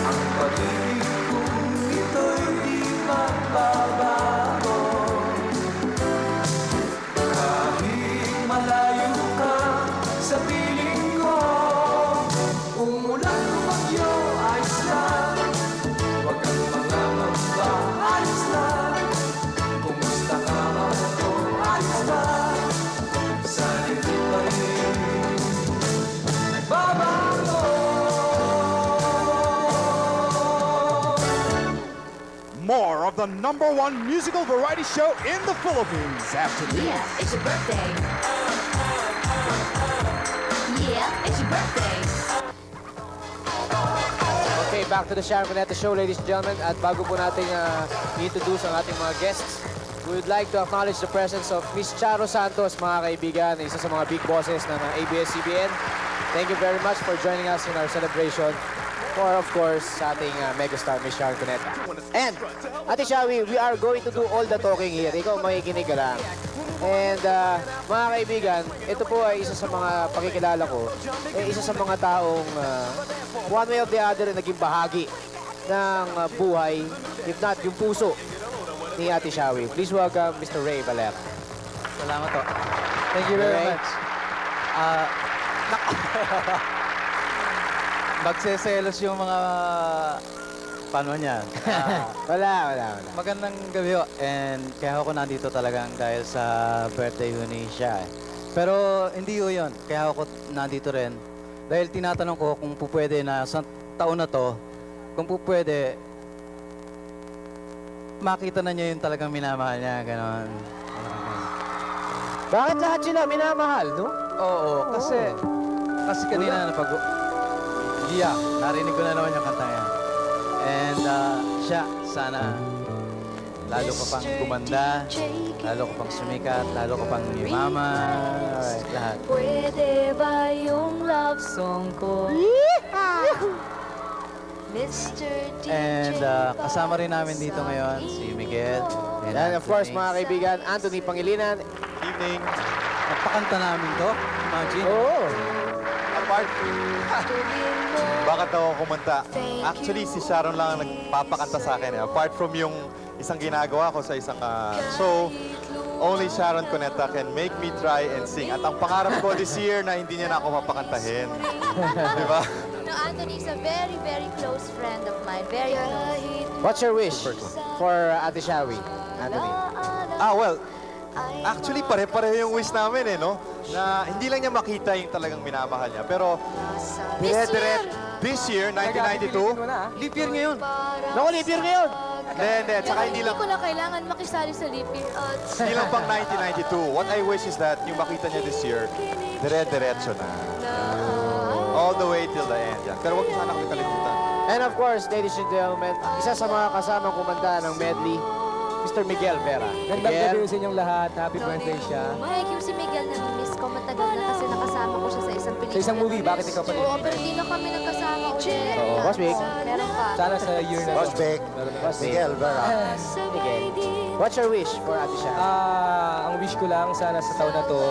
Speaker 6: Ang pag-ibig kong ito'y di magbabago. Kahit malayo ka sa piling ko, umulan lumagyo, ayos lang. Huwag kang mangangamba, ayos lang. Kumusta ka man ako, ayos lang. Sana hindi pa rin nagbabago.
Speaker 1: More of the #1 musical variety show in the Philippines after this.
Speaker 2: Yeah, it's your birthday. Yeah, it's your birthday.
Speaker 3: Okay, back to the Sharon Cuneta Show, ladies and gentlemen. At bago po natin i-introduce ang ating mga guests, we would like to acknowledge the presence of Miss Charo Santos, mga kaibigan, isa sa mga big bosses ng ABS-CBN. Thank you very much for joining us in our celebration for, of course, sa ating megastar, Miss Sharon Cuneta. And, Ate Shawi, we are going to do all the talking here. Ikaw makikinig ka lang. And, mga kaibigan, ito po ay isa sa mga pakikilala ko, isa sa mga taong one way or the other naging bahagi ng buhay, if not yung puso ni Ate Shawi. Please welcome Mr. Ray Valera.
Speaker 10: Salamat po. Thank you very
Speaker 3: Ray.
Speaker 10: much. Magseselos yung mga paano niyan.
Speaker 3: Wala.
Speaker 10: Magandang gabi ho. And kaya ako nandito talagang dahil sa birthday ho ni siya. Pero hindi ho yun. Kaya ako nandito rin. Dahil tinatanong ko kung pupwede na sa taon na to, kung pupwede, makita na niya yung talagang minamahal niya. Ganon.
Speaker 3: Bakit lahat sila minamahal, no?
Speaker 10: Oo, kasi kanina narinig ko na naman yung kanta niya. And siya, sana lalo ka pang gumanda, lalo ka pang sumikat, lalo ka pang yumama, alright, lahat.
Speaker 2: Pwede ba yung love song ko? Mr. DJ.
Speaker 10: And kasama rin namin dito ngayon si Miguel.
Speaker 3: And of course,
Speaker 10: Anthony.
Speaker 3: mga kaibigan, Anthony Pangilinan.
Speaker 9: Evening.
Speaker 10: Napakanta namin to, imagine.
Speaker 3: Oo.
Speaker 9: Apart. Bakit ako kumanta? Actually, si Sharon lang ang nagpapakanta sa akin. Apart from yung isang ginagawa ko sa isang show, only Sharon Cuneta can make me try and sing. At ang pangarap ko this year na hindi niya na ako papakantahin. Di ba?
Speaker 5: No, Anthony's a very, very close friend of mine. Very close.
Speaker 3: What's your wish for Ate Shawi, Anthony?
Speaker 9: Well, actually, pare-pareho yung wish namin no? Na hindi lang niya makita yung talagang minamahal niya. Pero, this year, 1992,
Speaker 10: Leap year ngayon.
Speaker 3: Naku, leap year ngayon!
Speaker 9: Hindi. Tsaka
Speaker 5: Hindi ko na kailangan makisali sa lipid.
Speaker 9: Hindi lang pang 1992. What I wish is that yung makita niya this year, dire-diretso na. All the way till the end. Yan. Pero huwag sana kami kalimutan.
Speaker 3: And of course, ladies and gentlemen, isa sa mga kasamang kumanta ng medley, Mr. Miguel Vera.
Speaker 8: Gandang gabi sa inyong lahat. Happy birthday siya.
Speaker 5: Thank you si Miguel na miss ko. Matagal na kasi nakasama ko siya sa isang pelikula.
Speaker 8: Sa isang movie, bakit ikaw pa rin?
Speaker 5: Oo, pero di na kami nagkasama ulit.
Speaker 3: Oo, Boss Vic.
Speaker 5: Meron pa.
Speaker 8: Sana sa year na
Speaker 4: Boss Beck, Miguel Vera.
Speaker 3: Miguel. What's your wish for Ate Shawi?
Speaker 8: Ang wish ko lang, sana sa taon na to,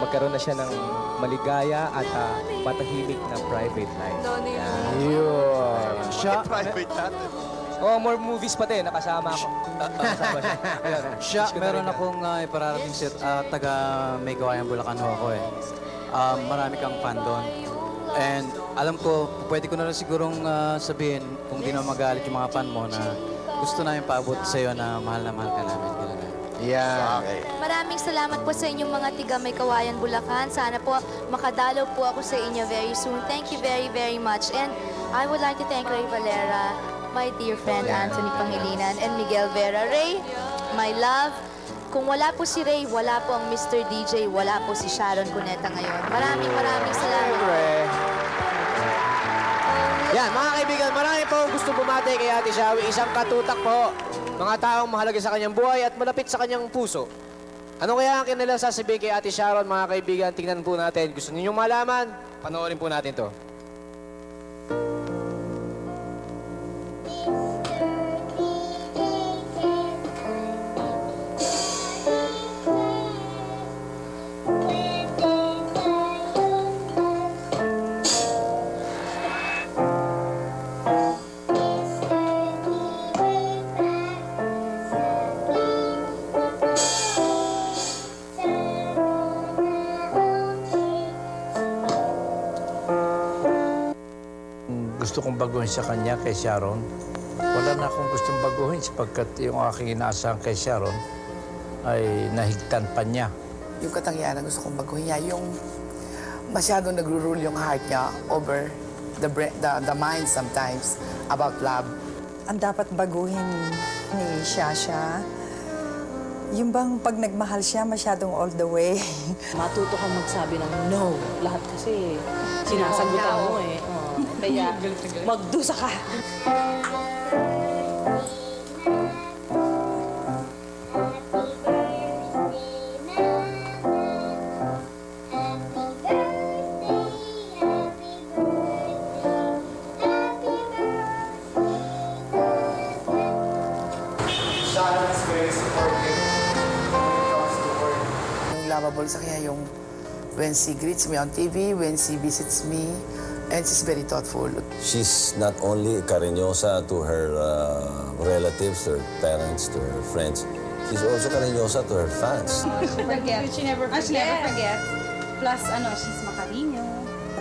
Speaker 8: magkaroon na siya ng maligaya at patahimik na private life. Yun.
Speaker 10: Siya,
Speaker 9: Private natin.
Speaker 8: Oh, more movies pati, nakasama ako. Nakasama siya. Ayun.
Speaker 10: siya
Speaker 8: Wish ko na
Speaker 10: meron
Speaker 8: rin na.
Speaker 10: akong ipararating siya. Taga May Gawayan, Bulacan ho ako eh. Marami kang fan doon. And alam ko, pwede ko na rin sigurong sabihin, kung di na magalit yung mga fan mo, na gusto namin paabot sa'yo na mahal ka namin. Talaga.
Speaker 3: Yeah.
Speaker 9: Okay.
Speaker 5: Maraming salamat po sa inyong mga tiga May Kawayan, Bulacan. Sana po makadalaw po ako sa inyo very soon. Thank you very, very much. And I would like to thank Ray Valera, my dear friend Anthony Pangilinan, and Miguel Vera. Ray, my love, kung wala po si Ray, wala po ang Mr. DJ, wala po si Sharon Cuneta ngayon. Maraming salamat.
Speaker 3: Yan, mga kaibigan, marami po gusto bumati kay Ate Shawi. Isang katutak po. Mga taong mahalaga sa kanyang buhay at malapit sa kanyang puso. Ano kaya ang kanilang sasabihin kay Ate Sharon, mga kaibigan? Tingnan po natin. Gusto ninyong malaman? Panoorin po natin to.
Speaker 11: gusto kong baguhin sa kanya kay Sharon, wala na akong gustong baguhin sapagkat yung aking inaasahan kay Sharon ay nahigtan pa niya.
Speaker 12: Yung katangian na gusto kong baguhin niya, yung masyadong nagro-rule yung heart niya over the mind sometimes about love.
Speaker 13: Ang dapat baguhin ni Shasha, yung bang pag nagmahal siya, masyadong all the way.
Speaker 14: Matuto kang magsabi ng no. Lahat kasi sinasagutan mo eh. Kaya magdusa ka.
Speaker 12: Lovable sa kanya yung when she greets me on TV, when she visits me, and she's very thoughtful.
Speaker 15: She's not only cariñosa to her relatives, to her parents, to her friends. She's also cariñosa to her fans.
Speaker 16: She never forgets. Plus, she's makarino.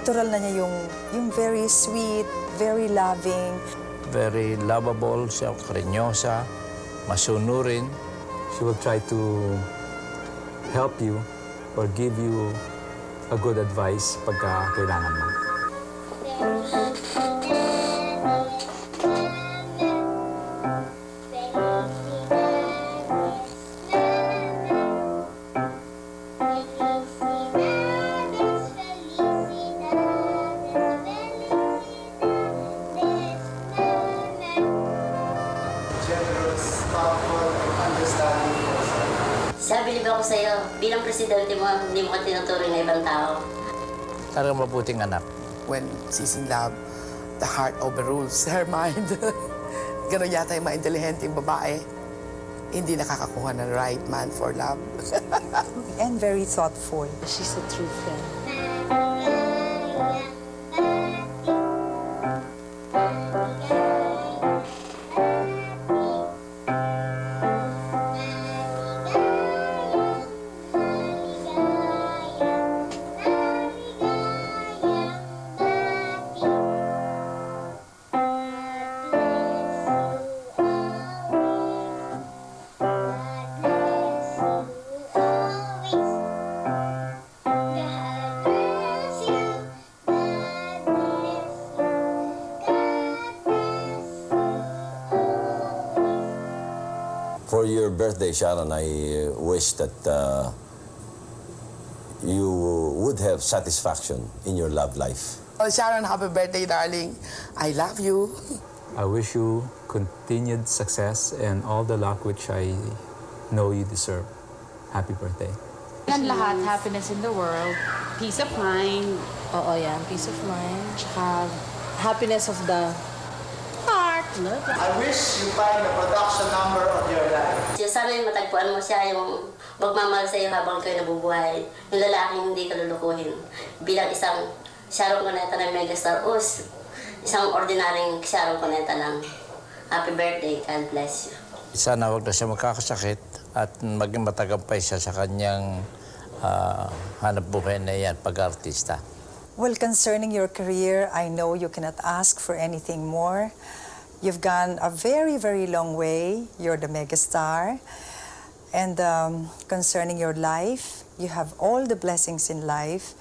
Speaker 13: Natural na niya yung very sweet, very loving.
Speaker 11: Very lovable siya, karinyosa, masunurin.
Speaker 17: She will try to help you or give you a good advice pagka kailangan mo.
Speaker 18: Sabi ba ako sa'yo, bilang presidente mo, hindi mo ka tinuturing na ibang tao.
Speaker 11: Talagang mabuting anak.
Speaker 12: When she's in love, the heart overrules her mind. Ganon yata yung ma-intelihente yung babae. Hindi nakakakuha ng right man for love.
Speaker 13: And very thoughtful.
Speaker 14: She's a true friend.
Speaker 15: For your birthday, Sharon, I wish that you would have satisfaction in your love life.
Speaker 12: Oh, Sharon, happy birthday, darling. I love you.
Speaker 17: I wish you continued success and all the luck which I know you deserve. Happy birthday.
Speaker 16: Yan lahat, happiness in the world, peace of mind.
Speaker 14: Oo, yan. Peace of mind. Tsaka happiness of the heart.
Speaker 19: I wish you find the production number of your life.
Speaker 18: Sana yung matagpuan mo siya, yung magmamahal sa'yo habang kayo nabubuhay. Yung lalaking hindi ka lulukuhin. Bilang isang Sharon Cuneta ng megastar o isang ordinaryong Sharon Cuneta lang. Happy birthday, God bless you.
Speaker 11: Sana huwag na siya magkakasakit at maging matagumpay siya sa kanyang hanap buhay na yan, pag-artista.
Speaker 13: Well, concerning your career, I know you cannot ask for anything more. You've gone a very, very long way. You're the megastar. And concerning your life, you have all the blessings in life.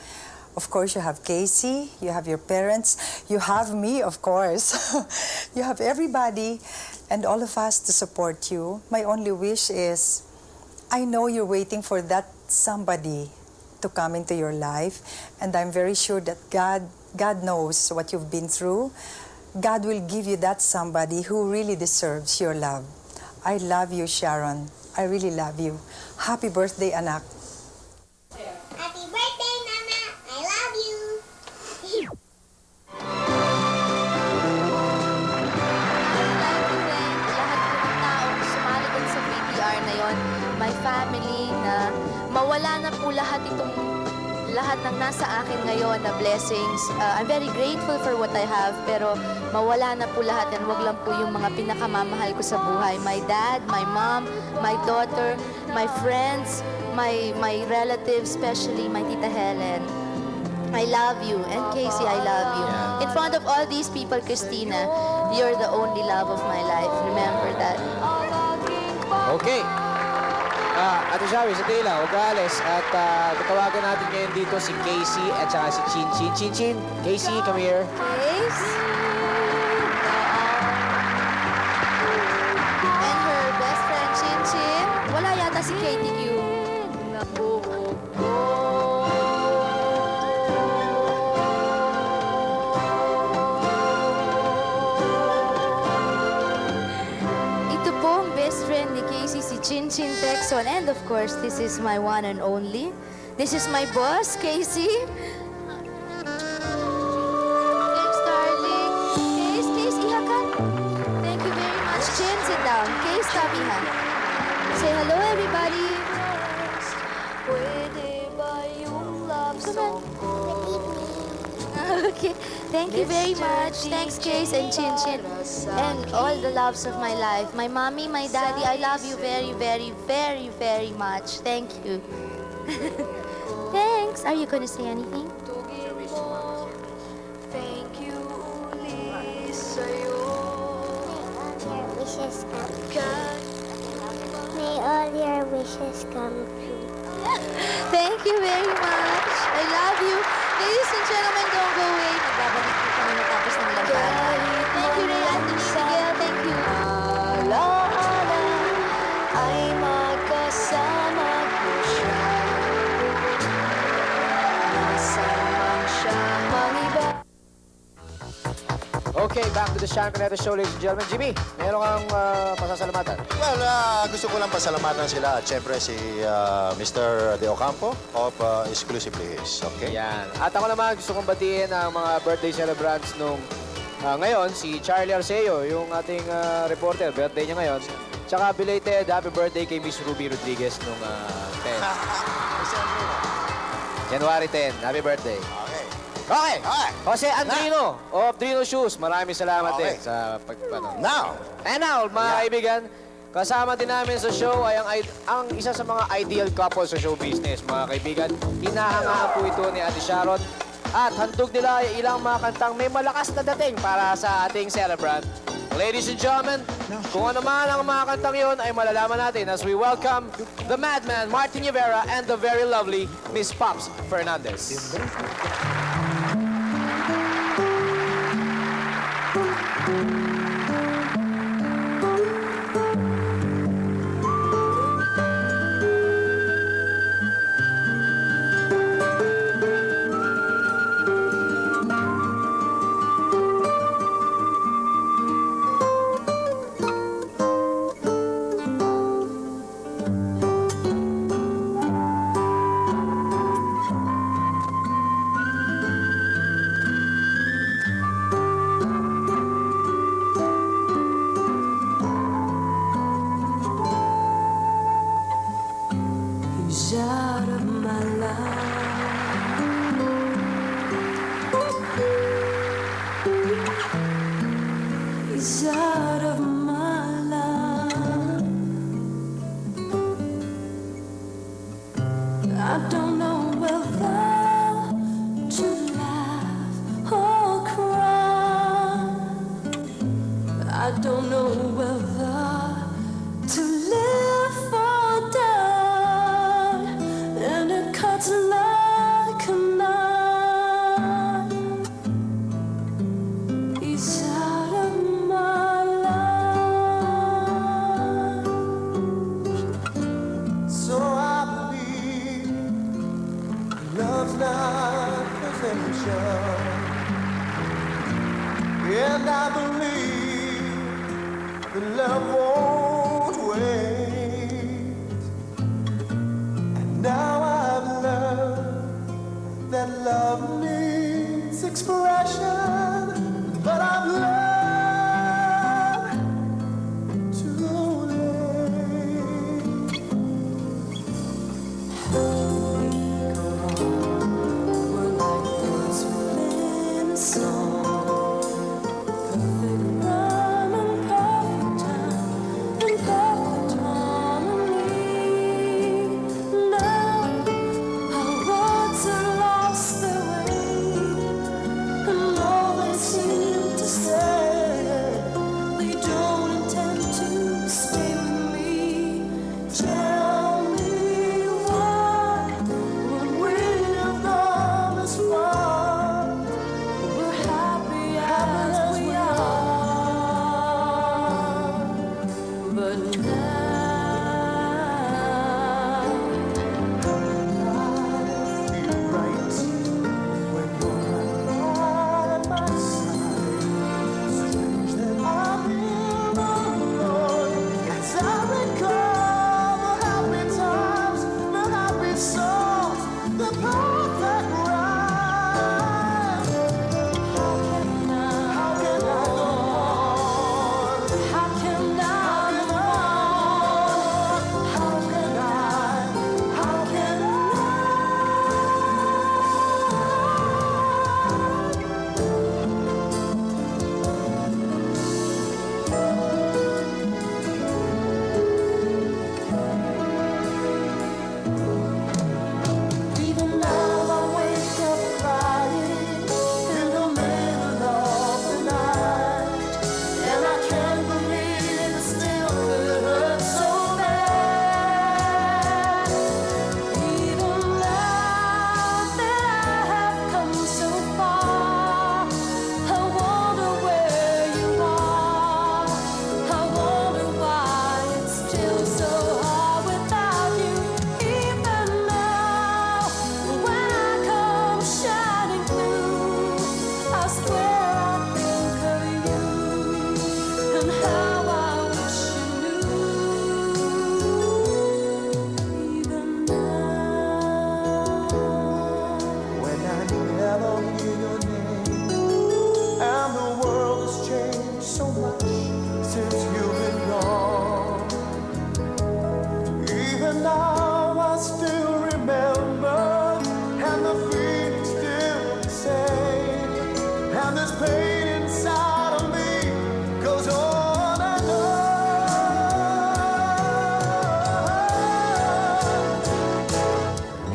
Speaker 13: Of course, you have Casey, you have your parents, you have me, of course. You have everybody and all of us to support you. My only wish is, I know you're waiting for that somebody to come into your life, and I'm very sure that God knows what you've been through. God will give you that somebody who really deserves your love. I love you, Sharon. I really love you. Happy birthday, anak.
Speaker 5: Happy birthday, Mama! I love you! My family na mawala na po lahat ng nasa akin ngayon na blessings. I'm very grateful for what I have, pero mawala na po lahat yan. Wag lang po yung mga pinakamamahal ko sa buhay. My dad, my mom, my daughter, my friends, my relatives, especially my Tita Helen. I love you. And Casey, I love you. In front of all these people, Christina, you're the only love of my life. Remember that.
Speaker 3: Okay. Ate Shawi, sa tila, huwag ka alis. At tatawagan natin ngayon dito si Casey at saka si Chin Chin. Chin Chin, Casey, come here.
Speaker 5: Casey. And her best friend, Chin Chin. Wala yata si Katie Q. Ito po ang best friend ni Casey, si Chin Chin Texon. And of course, this is my one and only. This is my boss, Casey. Thanks, darling. Case, ihakan. Thank you very much. Chin, sit down. Case, tabi ha. Say hello, everybody. Come on. Okay. Thank you very much. Thanks, Case and Chin Chin. And all the loves of my life. My mommy, my daddy, I love you very, very, very, very much. Thank you. Thanks. Are you going to say anything?
Speaker 20: Thank you, wishes come. May all your wishes come true.
Speaker 5: Thank you very much. I love you. Ladies and gentlemen, don't go away. Magbabalik po kami matapos ng labanan. Thank you, Ray Anthony Miguel. Thank you.
Speaker 20: Alaala ay magkasama ko siya. Nasaan man siya mangiba.
Speaker 3: Okay, back to the Sean Cuneta Show, ladies and gentlemen. Jimmy, meron kang pasasalamatan.
Speaker 4: Well, gusto ko lang pasalamatan sila. At syempre si Mr. De Ocampo of Exclusively His. Okay?
Speaker 3: Yan. At ako naman, gusto kong batiin ang mga birthday celebrants nung ngayon, si Charlie Arceo, yung ating reporter. Birthday niya ngayon. Tsaka belated happy birthday kay Miss Ruby Rodriguez nung 10. January 10. Happy birthday. Okay. Jose Andrino of Drino Shoes. Maraming salamat din sa pagpano. And now, mga kaibigan, kasama din namin sa show ay ang isa sa mga ideal couple sa show business, mga kaibigan. Hinahangaan po ito ni Ate Sharon. At handog nila ay ilang mga kantang may malakas na dating para sa ating celebrant. Ladies and gentlemen, kung ano man ang mga kantang yon ay malalaman natin as we welcome the madman Martin Rivera and the very lovely Miss Pops Fernandez.
Speaker 20: He's out of my life. He's out of my life. I don't know whether to laugh or cry. I don't know whether to live or die. And it cuts like a knife. He's out of my life.
Speaker 19: So I believe love's not perfection, and I believe that love won't wait. And now I've learned that love needs expression, but I've learned too late.
Speaker 20: We're like birds within a song. Perfect rhyme and perfect time and perfect harmony. Now our words are lost their way.
Speaker 1: pain inside of me goes on and on.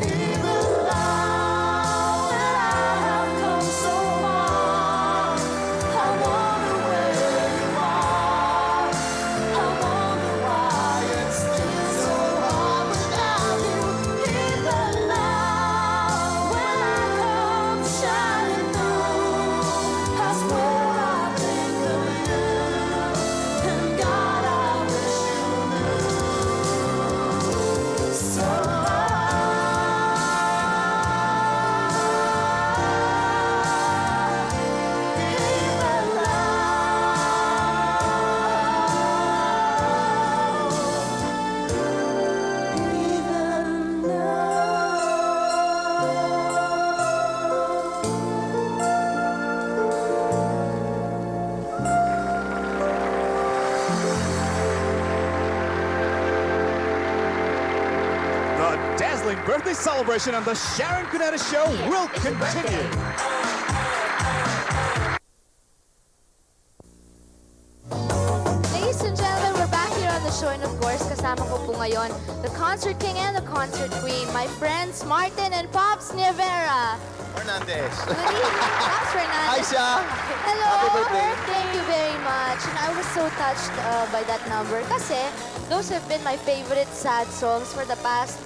Speaker 1: Even now that I have come so far, I wonder where you are. I wonder why it's still so hard without you. Even now when I come shining through, I swear I think of you. And God, I wish you knew. So the dazzling birthday celebration on the Sharon Cuneta Show will continue.
Speaker 5: Ladies and gentlemen, we're back here on the show, and of course, kasama ko po ngayon, the concert king and the concert queen, my friends Martin and Pops Nievera.
Speaker 4: Hernandez.
Speaker 5: Pops Fernandez.
Speaker 4: Hi, Sha.
Speaker 5: Hello.
Speaker 4: Happy birthday.
Speaker 5: Thank you very much. And I was so touched by that number kasi those have been my favorite sad songs for the past,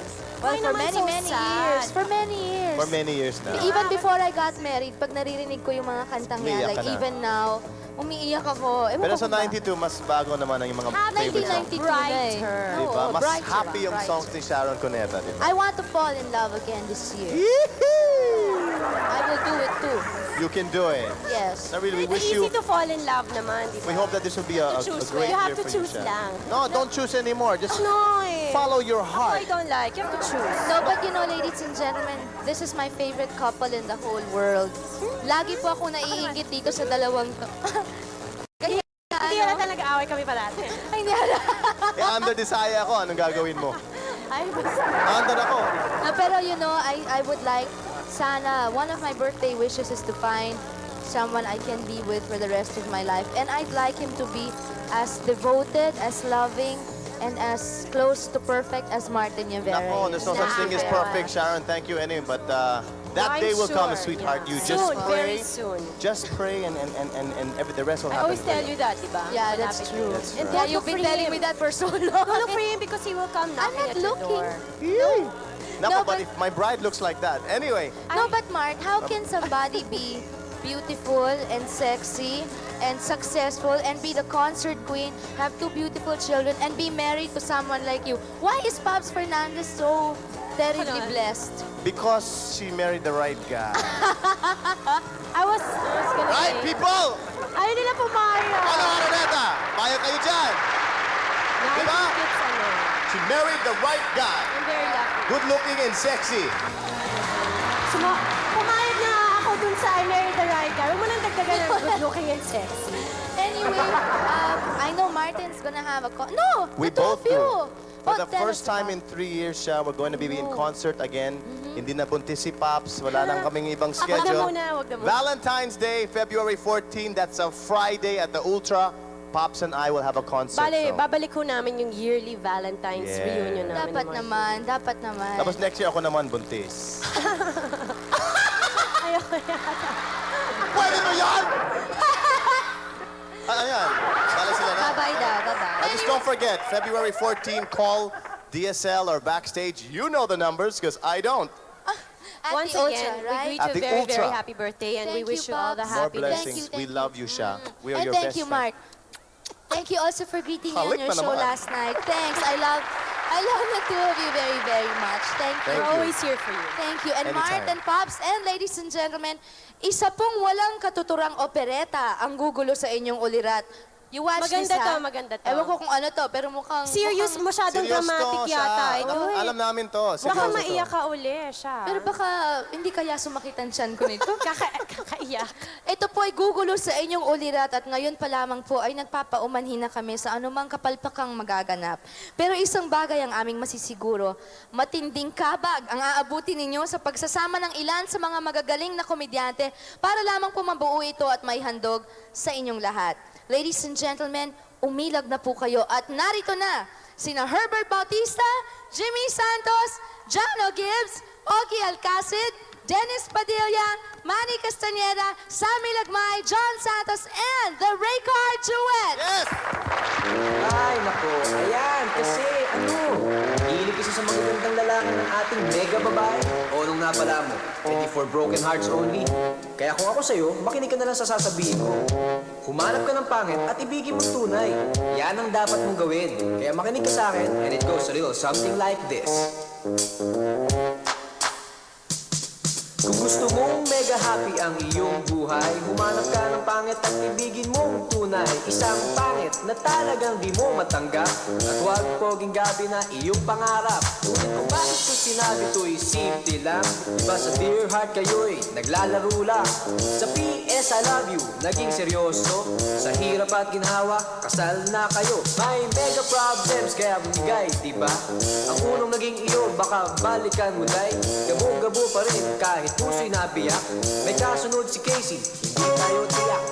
Speaker 5: well,
Speaker 21: Why
Speaker 5: for
Speaker 21: naman
Speaker 5: many,
Speaker 21: so
Speaker 5: many
Speaker 21: sad?
Speaker 5: years. For many years.
Speaker 4: For many years now.
Speaker 5: Even before I got married, pag naririnig ko yung mga kantang yan,
Speaker 4: Umiiyak
Speaker 5: like
Speaker 4: ka na.
Speaker 5: even now, umiiyak ako. Ewan
Speaker 4: Pero
Speaker 5: ko
Speaker 4: sa
Speaker 5: ba?
Speaker 4: 92, mas bago naman ang yung mga favorite songs.
Speaker 5: 1992 na eh.
Speaker 4: Diba?
Speaker 5: Oo,
Speaker 4: Mas
Speaker 5: brighter,
Speaker 4: happy yung
Speaker 5: brighter.
Speaker 4: songs ni Sharon Cuneta, diba?
Speaker 5: I want to fall in love again this year. I will do it too.
Speaker 4: You can do it.
Speaker 5: Yes.
Speaker 4: I really, we wish
Speaker 21: Easy
Speaker 4: you...
Speaker 21: to fall in love naman, di ba?
Speaker 4: We hope that this will be a
Speaker 21: choose
Speaker 4: great
Speaker 21: You have
Speaker 4: year
Speaker 21: to
Speaker 4: for
Speaker 21: choose
Speaker 4: you, Sharon.
Speaker 21: lang.
Speaker 4: No, don't choose anymore. Just
Speaker 21: No eh.
Speaker 4: follow your
Speaker 21: Ako,
Speaker 4: heart.
Speaker 21: I don't like. You have to choose.
Speaker 5: No, but you know, ladies and gentlemen, this is my favorite couple in the whole world. Lagi po ako naiingit dito sa dalawang to. Kaya,
Speaker 21: Hindi
Speaker 5: ano?
Speaker 21: na talaga away kami parati.
Speaker 5: Ay, hindi ala.
Speaker 4: Eh, under desire ako. Anong gagawin mo?
Speaker 21: Ay, basta.
Speaker 4: Under ako.
Speaker 5: No, pero you know, I would like, sana, one of my birthday wishes is to find someone I can be with for the rest of my life. And I'd like him to be as devoted, as loving, and as close to perfect as Martin Nievera
Speaker 4: Nako,
Speaker 5: is.
Speaker 4: there's no such thing as perfect, Sharon. Thank you anyway. But that
Speaker 21: I'm
Speaker 4: day will come,
Speaker 21: sure,
Speaker 4: sweetheart.
Speaker 21: yeah.
Speaker 4: You just
Speaker 21: Soon,
Speaker 4: pray.
Speaker 21: very soon.
Speaker 4: Just pray and the rest will
Speaker 21: I
Speaker 4: happen.
Speaker 21: always tell you that, di ba?
Speaker 5: Yeah, that's
Speaker 21: Malapit
Speaker 5: true.
Speaker 21: yun.
Speaker 4: That's
Speaker 21: And
Speaker 4: right.
Speaker 5: Yeah,
Speaker 21: don't
Speaker 5: you've
Speaker 21: look
Speaker 5: been
Speaker 21: for
Speaker 5: telling
Speaker 21: him.
Speaker 5: me that for so long.
Speaker 21: Don't look for him because he will come knocking
Speaker 5: not
Speaker 21: at your
Speaker 5: looking.
Speaker 21: door.
Speaker 4: Nako, but if my bride looks like that. Anyway,
Speaker 5: No, but Mark, how can somebody be beautiful and sexy and successful and be the concert queen, have two beautiful children, and be married to someone like you? Why is Pops Fernandez so terribly blessed?
Speaker 4: because she married the right guy.
Speaker 21: I was gonna
Speaker 4: Right,
Speaker 21: say,
Speaker 4: people?
Speaker 21: ayaw nila pumayag.
Speaker 4: Ano, Araneta? Payag kayo dyan.
Speaker 21: No, I
Speaker 4: Diba?
Speaker 21: think it's ano.
Speaker 4: She married the right guy.
Speaker 21: I'm very lucky.
Speaker 4: Good looking and sexy.
Speaker 21: Pumayag na ako dun sa I married the right guy. Huwag mo nang dagdagan ng good looking and sexy.
Speaker 5: Anyway, I know Martin's gonna have a no,
Speaker 4: We
Speaker 5: the two
Speaker 4: both
Speaker 5: of you.
Speaker 4: do. For the
Speaker 5: tell
Speaker 4: first
Speaker 5: us
Speaker 4: time
Speaker 5: about-
Speaker 4: in 3 years, we're going to be in concert again. Hindi na buntis si Pops. Wala nang kaming ibang
Speaker 21: Wag na
Speaker 4: schedule.
Speaker 21: muna, wag na muna.
Speaker 4: Valentine's Day, February 14. That's a Friday at the Ultra. Pops and I will have a concert.
Speaker 21: Bale,
Speaker 4: so.
Speaker 21: babalik ho namin yung yearly Valentine's
Speaker 4: Yeah.
Speaker 21: reunion namin.
Speaker 5: Dapat
Speaker 21: ni Martin.
Speaker 5: naman, dapat naman.
Speaker 4: Tapos next year ako naman buntis.
Speaker 21: Ayoko yata.
Speaker 4: Pwede mo yan? Ano yan? Bale sila na.
Speaker 5: Bye-bye daw, bye-bye.
Speaker 4: Just don't forget, February 14, call DSL or Backstage. You know the numbers because I don't.
Speaker 5: At
Speaker 21: Once
Speaker 5: the
Speaker 21: again,
Speaker 5: Ultra,
Speaker 21: we
Speaker 5: right?
Speaker 21: greet
Speaker 4: At
Speaker 21: you
Speaker 4: the
Speaker 21: very, very
Speaker 4: Ultra.
Speaker 21: happy birthday and we
Speaker 5: Thank
Speaker 21: wish
Speaker 5: you,
Speaker 21: you all the
Speaker 5: Pops.
Speaker 4: More
Speaker 21: happiness.
Speaker 4: blessings.
Speaker 5: Thank
Speaker 4: We
Speaker 5: you.
Speaker 4: love you, Sha. We are
Speaker 5: And
Speaker 4: your
Speaker 5: thank
Speaker 4: best
Speaker 5: you,
Speaker 4: friend.
Speaker 5: Mark. Thank you also for greeting me on
Speaker 4: Halik
Speaker 5: your
Speaker 4: na
Speaker 5: show
Speaker 4: naman.
Speaker 5: last night. Thanks. I love the two of you very, very much. Thank you.
Speaker 4: Thank
Speaker 21: We're
Speaker 4: you.
Speaker 21: always here for you.
Speaker 5: Thank you. And
Speaker 4: Anytime.
Speaker 5: Mart and Pops and ladies and gentlemen, isa pong walang katuturang opereta ang gugulo sa inyong ulirat. You watch
Speaker 21: Maganda
Speaker 5: this, ha?
Speaker 21: to, maganda to.
Speaker 5: Ewan ko kung ano to, pero mukhang...
Speaker 21: Serious, masyadong dramatic yata. Ito,
Speaker 19: Alam namin to.
Speaker 21: Baka
Speaker 19: seryoso to.
Speaker 21: maiyak ka uli siya.
Speaker 5: Pero baka hindi kaya sumakitan tiyan ko nito.
Speaker 21: Kakaiyak.
Speaker 5: Ito po ay gugulo sa inyong ulirat at ngayon pa lamang po ay nagpapaumanhin na kami sa anumang kapalpakang magaganap. Pero isang bagay ang aming masisiguro, matinding kabag ang aabuti ninyo sa pagsasama ng ilan sa mga magagaling na komedyante para lamang po mabuo ito at may handog sa inyong lahat. Ladies and gentlemen, umilag na po kayo at narito na sina Herbert Bautista, Jimmy Santos, Jano Gibbs, Ogie Alcacid, Dennis Padilla, Manny Castañeda, Sammy Lagmay, John Santos, and the Raycard Duet!
Speaker 19: Yes!
Speaker 8: Ay, nako. Ayan, kasi hilig kasi sa mga gandang lalaki ng ating mega babae. O nung napala mo, 24 broken hearts only. Kaya kung ako sa'yo, makinig ka na lang sa sasabihin ko. Humanap ka ng pangit at ibigin mo tunay. Yan ang dapat mong gawin. Kaya makinig ka sa akin, and it goes a little something like this. Kung gusto mong mega happy ang iyong buhay, humanap ka ng pangit at ibigin mong tunay. Isang pangit na talagang di mo matanggap, at huwag poging gabi na iyong pangarap. Ngunit kung bakit ko sinabi to'y simple lang, diba sa dear heart kayo'y naglalaro lang. Sa PS I love you, naging seryoso. Sa hirap at ginhawa, kasal na kayo. May mega problems kaya bumigay, diba? Ang unang naging iyo, baka balikan mo day. Gabo-gabo pa rin kahit puso'y nabiyak. May kasunod si Casey, hindi tayo tiyak.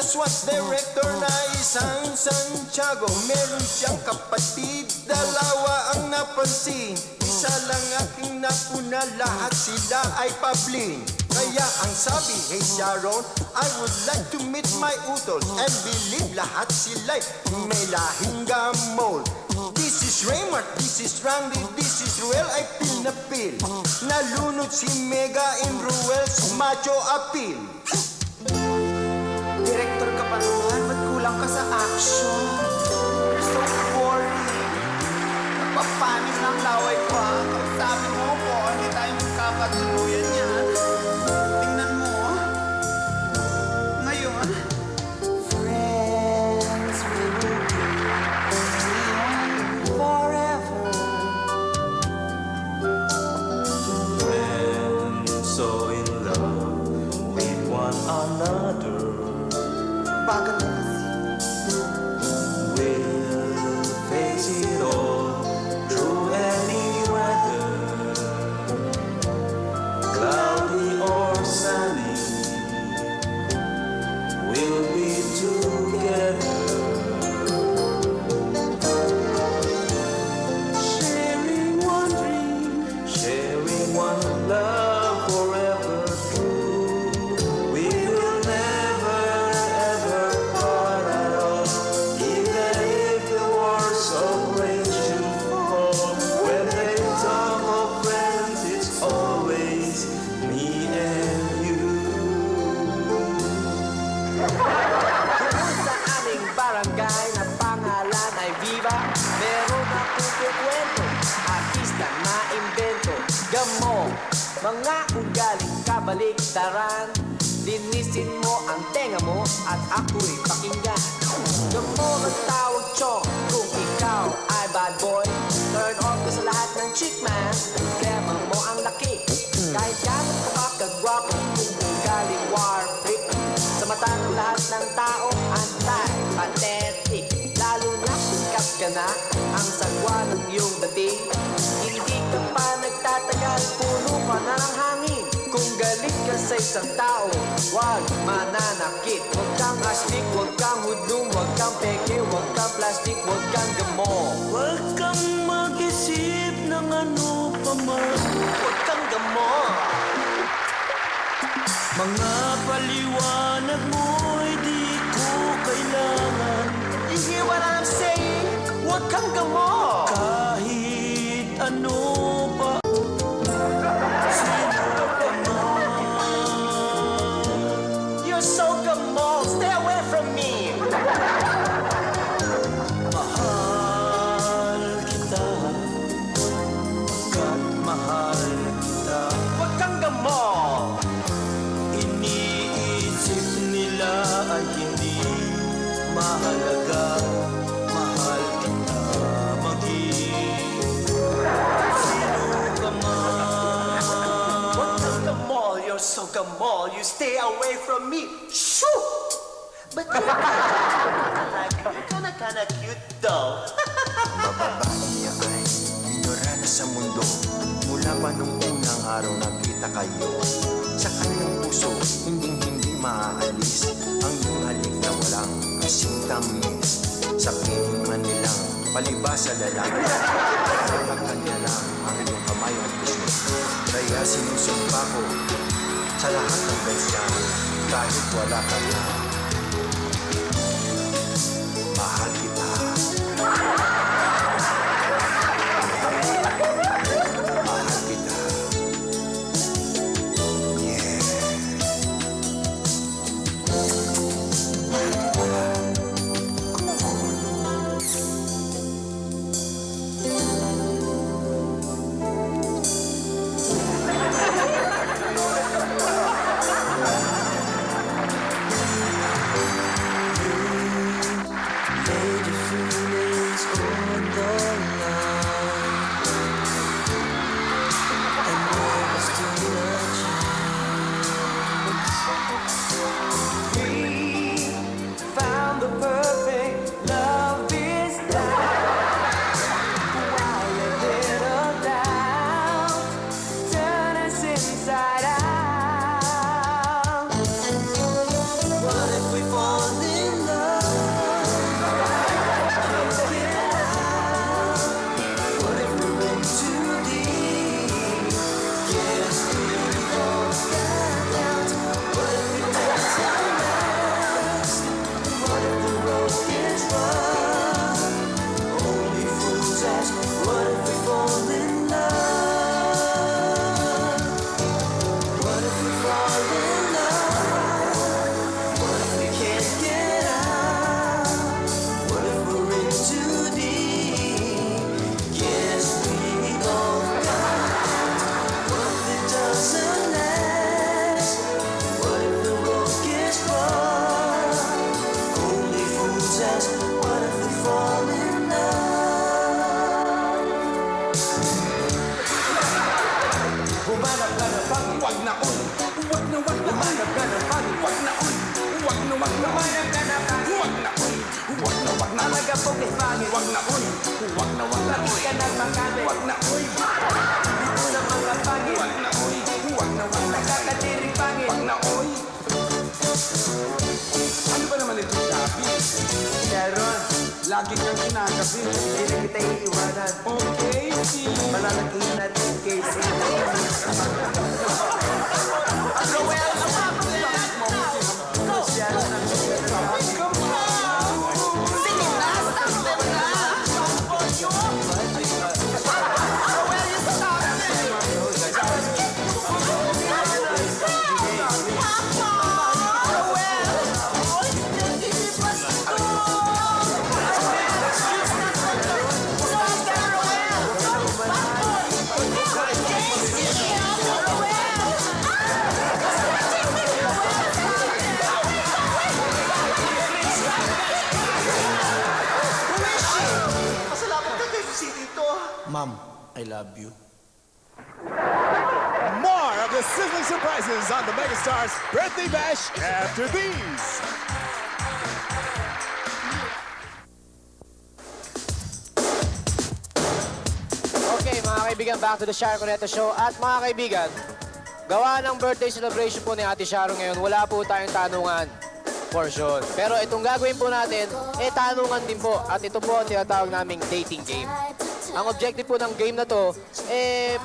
Speaker 7: Swat director na isang Santiago. Meron siyang kapatid, dalawa ang napansin. Isa lang aking napuna, lahat sila ay pablin. Kaya ang sabi, hey Sharon, I would like to meet my utos. And believe lahat sila'y may lahing gamol. This is Raymart, this is Randy, this is Ruel, ay pil na pil. Nalunod si Mega in Ruel's macho appeal.
Speaker 22: Director ka pa naman, ba't kulang ka sa action? You're so boring. Nagpapanis ng laway ko, ha? Sabi mo po, hindi tayo magkakatuluyan yan. Tingnan mo. Ngayon, friends will be forever.
Speaker 23: When so in love with one another,
Speaker 22: bagal na
Speaker 23: we'll face it all through any weather, cloudy or sunny, we'll be together, sharing one dream, sharing one love forever true. We will never ever part at all, even if the wars of rage should fall. When they talk of friends, it's always me and you.
Speaker 8: Doon sa aming barangay na pangalan ay Viva, meron akong kukwento, artista na imbento. Gamo, mga ugaling kabaliktaran, linisin mo ang tenga mo at ako'y pakinggan. Gamo ang tawag chong kung ikaw
Speaker 3: isang tao. Huwag mananakit, huwag kang astig, huwag kang hudlum, huwag kang peke, huwag kang plastic, huwag kang gamo.
Speaker 23: Huwag kang mag-isip ng ano pa man. Huwag kang gamo. Mga paliwanag mo'y di ko kailangan.
Speaker 7: You hear what I'm saying? Huwag kang gamo.
Speaker 23: Kahit ano pa. Sino ka man.
Speaker 7: You're so gamo. Stay away from me.
Speaker 23: Mahal kita. Pagkat mahal kita.
Speaker 7: Huwag kang gamo.
Speaker 23: Iniisip nila ay hindi mahalaga. Mahal kita maging sino ka man.
Speaker 7: Huwag kang gamo. You're so gamo. You stay away from me. Shoo! But you're kinda cute though.
Speaker 4: Bababae niya ay minura na sa mundo. Mula pa nung unang araw nakita kayo. Sa kanyang puso, hindi maaalis ang iyong halik na walang kasing tamis. Sabihin man nilang palibasa lalaki. Kapag kanya lang ang iyong kamay at puso. Kaya sinusumpa ko sa lahat ng ganyan kahit wala ka na. Mahal kita. Mahal kita. Yeah. Mahal kita. Come on.
Speaker 23: Laid your feelings on the line, and there was still a chance.
Speaker 3: We found the perfect love this time. While a little doubt turn us inside out.
Speaker 23: What if we fall in love? What if we went too deep? Yes, we both got out. What if we don't last? What if the road gets rough? Only fools ask, what if we fall in love? What if we fall in love? What if we can't get out? What if we're in too deep? Yes, we both got out. What if it doesn't last? What if the road gets rough? Only fools ask, what if we fall in love?
Speaker 7: Humanap ka na bang wag na on? Wag na wag na. Humanap ka na bang wag na on? Wag na wag na. Humanap ka na bang wag na on? Wag na wag na. Talaga pong ifangin. Wag na on. Wag na wag na. Lagi ka nagmakamit. Wag na oy. Dito sa mga pangin. Wag na oy. Wag na wag na. Nakakatiring pangin. Wag na oy. Ano ba naman ito sabi? Sharon, lagi kang kinagabi. Hindi na kita iiwanan. Okay, si malalakihin natin kay
Speaker 4: Ma'am, I love you.
Speaker 1: More of the sizzling surprises on the Megastar's Birthday Bash after these.
Speaker 3: Okay, mga kaibigan, back to the Sharon Cuneta Show. At mga kaibigan, gawa ng birthday celebration po ni Ate Sharon ngayon, wala po tayong tanungan portion. Pero itong gagawin po natin, tanungan din po. At ito po ang tinatawag naming dating game. Ang objective po ng game na to,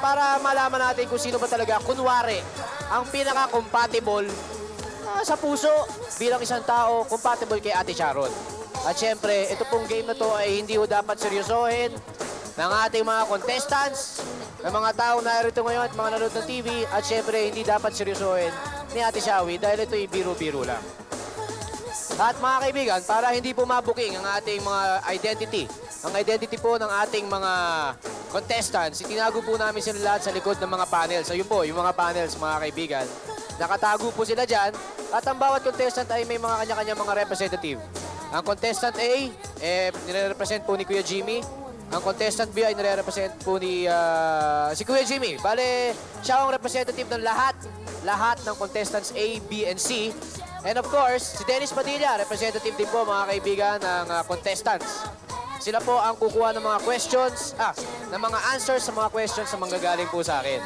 Speaker 3: para malaman natin kung sino ba talaga, kunwari, ang pinaka-compatible sa puso bilang isang tao, compatible kay Ate Sharon. At syempre, ito pong game na to ay hindi ho dapat seryosohin ng ating mga contestants, ng mga taong narito ngayon at mga nanonood ng TV. At syempre, hindi dapat seryosohin ni Ate Shawi dahil ito ay biro-biro lang. At mga kaibigan, para hindi po mabuking ang ating mga identity, ang identity po ng ating mga contestants, itinago po namin sila lahat sa likod ng mga panels. So yun po, yung mga panels, mga kaibigan. Nakatago po sila dyan at ang bawat contestant ay may mga kanya-kanya mga representative. Ang contestant A, nire-represent po ni Kuya Jimmy. Ang contestant B ay nire-represent po ni si Kuya Jimmy. Bale, siya ang representative ng lahat ng contestants A, B, and C. And of course, si Dennis Padilla, representative din po mga kaibigan ng contestants. Sila po ang kukuha ng mga questions, ng mga answers sa mga questions na manggagaling po sa akin.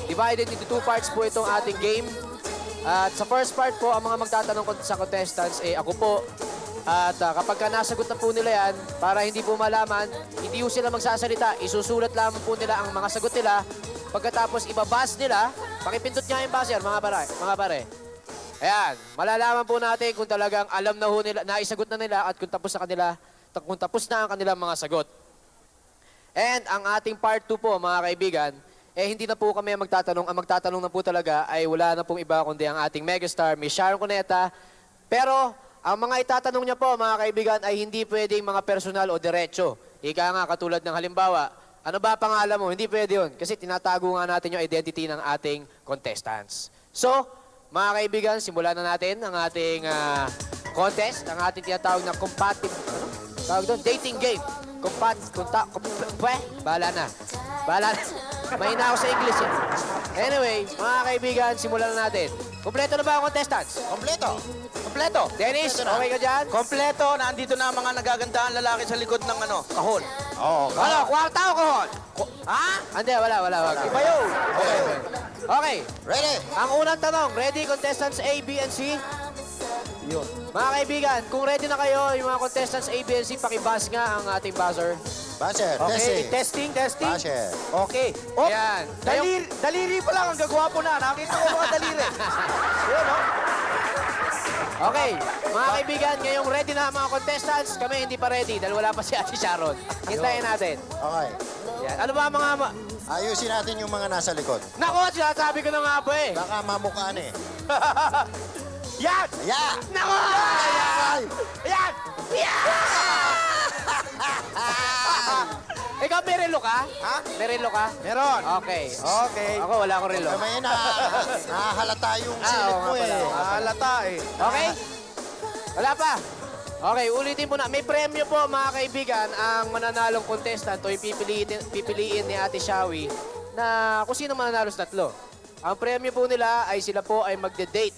Speaker 3: Divided into 2 parts po itong ating game. At sa first part po, ang mga magtatanong sa contestants, ako po. At kapag nasagot na po nila yan, para hindi po malaman, hindi po sila magsasalita, isusulat lamang po nila ang mga sagot nila. Pagkatapos ibabas nila, pakipindot niya yung buzzer, mga pare. Ayan, malalaman po natin kung talagang alam na ho nila, naisagot na nila at kung tapos na ang kanilang mga sagot. And ang ating part 2 po, mga kaibigan, hindi na po kami magtatanong. Ang magtatanong na po talaga ay wala na pong iba kundi ang ating megastar, Miss Sharon Cuneta. Pero ang mga itatanong niya po, mga kaibigan, ay hindi pwedeng mga personal o diretso. Ika nga, katulad ng halimbawa, ano ba pangalan mo? Hindi pwede yun. Kasi tinatago nga natin yung identity ng ating contestants. So, mga kaibigan, simulan na natin ang ating contest, ang ating tinatawag na dating game. Bahala na. Mahina ako sa English eh. Anyway, mga kaibigan, simulan na natin. Kompleto na ba ang contestants?
Speaker 4: Kompleto.
Speaker 3: Dennis, okay ka dyan?
Speaker 22: Kompleto, nandito na ang mga nagagandaan lalaki sa likod ng kahon.
Speaker 4: Oo.
Speaker 3: Kwarta o kahon? Hindi, wala.
Speaker 22: Iba yun.
Speaker 3: Okay.
Speaker 4: Ready?
Speaker 3: Ang unang tanong, ready contestants A, B, and C? Yun. Mga kaibigan, kung ready na kayo, yung mga contestants A, B, and C, pakibas nga ang ating buzzer.
Speaker 4: Buzzer,
Speaker 3: Okay, testing.
Speaker 4: Buzzer.
Speaker 22: Okay.
Speaker 3: Ayan.
Speaker 22: Daliri pa lang, ang gagwapo na. Nakita ko mga daliri. Yun, no?
Speaker 3: Okay, mga kaibigan, ngayong ready na ang mga contestants, kami hindi pa ready dahil wala pa si Ate Sharon. Hintayin natin.
Speaker 4: Okay.
Speaker 3: Yan. Ano ba mga...
Speaker 4: Ayusin natin yung mga nasa likod.
Speaker 3: Nako, sinasabi ko na nga po eh.
Speaker 4: Baka mamukhaan eh.
Speaker 3: Yan!
Speaker 4: Yeah!
Speaker 3: Nako! Yan! Ikaw, may relo ka?
Speaker 22: Ha?
Speaker 3: May relo ka?
Speaker 22: Meron.
Speaker 3: Okay.
Speaker 22: Okay.
Speaker 3: Ako, wala akong relo.
Speaker 4: May nahahalata yung silid mo eh.
Speaker 22: Halata eh.
Speaker 3: Okay? Wala pa? Okay, ulitin po na. May premyo po, mga kaibigan, ang mananalong contestant o yung pipiliin ni Ate Shawi na kung sino mananalo sa tatlo. Ang premyo po nila ay sila po ay magde-date.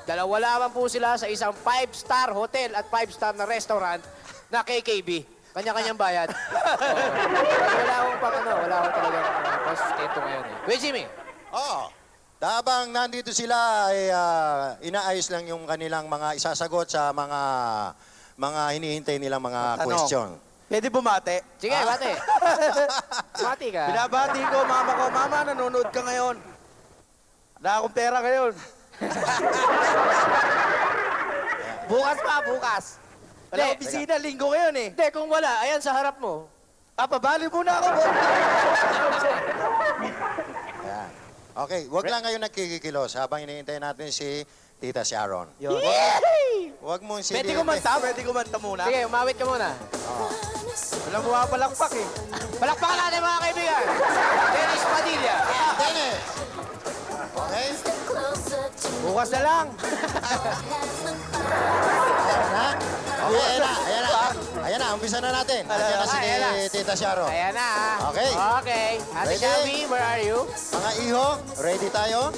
Speaker 3: Dalawa lamang po sila sa isang 5-star hotel at 5-star na restaurant na KKB. Kanya-kanyang bayad. Wala akong wala akong talagang sustento ngayon eh. Wait, Jimmy.
Speaker 4: Oo. Habang nandito sila, ay inaayos lang yung kanilang mga isasagot sa mga hinihintay nilang mga question.
Speaker 22: Pwede bumate?
Speaker 3: Sige, bate. Bati ka.
Speaker 22: Binabati ko, mama ko. Mama, nanonood ka ngayon. Wala akong pera ngayon. bukas. Wala akong bisita, linggo ngayon eh.
Speaker 3: Hindi, kung wala, ayan sa harap mo.
Speaker 22: Pabali muna ako.
Speaker 4: Ayan. Okay, wag lang kayo nagkikikilos habang hinihintay natin si Tita Sharon. Wag mong silipin.
Speaker 22: Pwede kumanta muna.
Speaker 3: Sige, umawit ka muna.
Speaker 22: Walang pumapalakpak eh.
Speaker 3: Palakpakan natin mga kaibigan. Dennis Padilla.
Speaker 4: Dennis! Okay?
Speaker 22: Bukas na lang.
Speaker 4: Ayan na, umpisa na natin. Ayan na si Tita Sharon.
Speaker 3: Ayan na.
Speaker 4: Okay.
Speaker 3: Okay. Ate
Speaker 4: Ready?
Speaker 3: Shawi, where are you?
Speaker 4: Mga iho, ready tayo?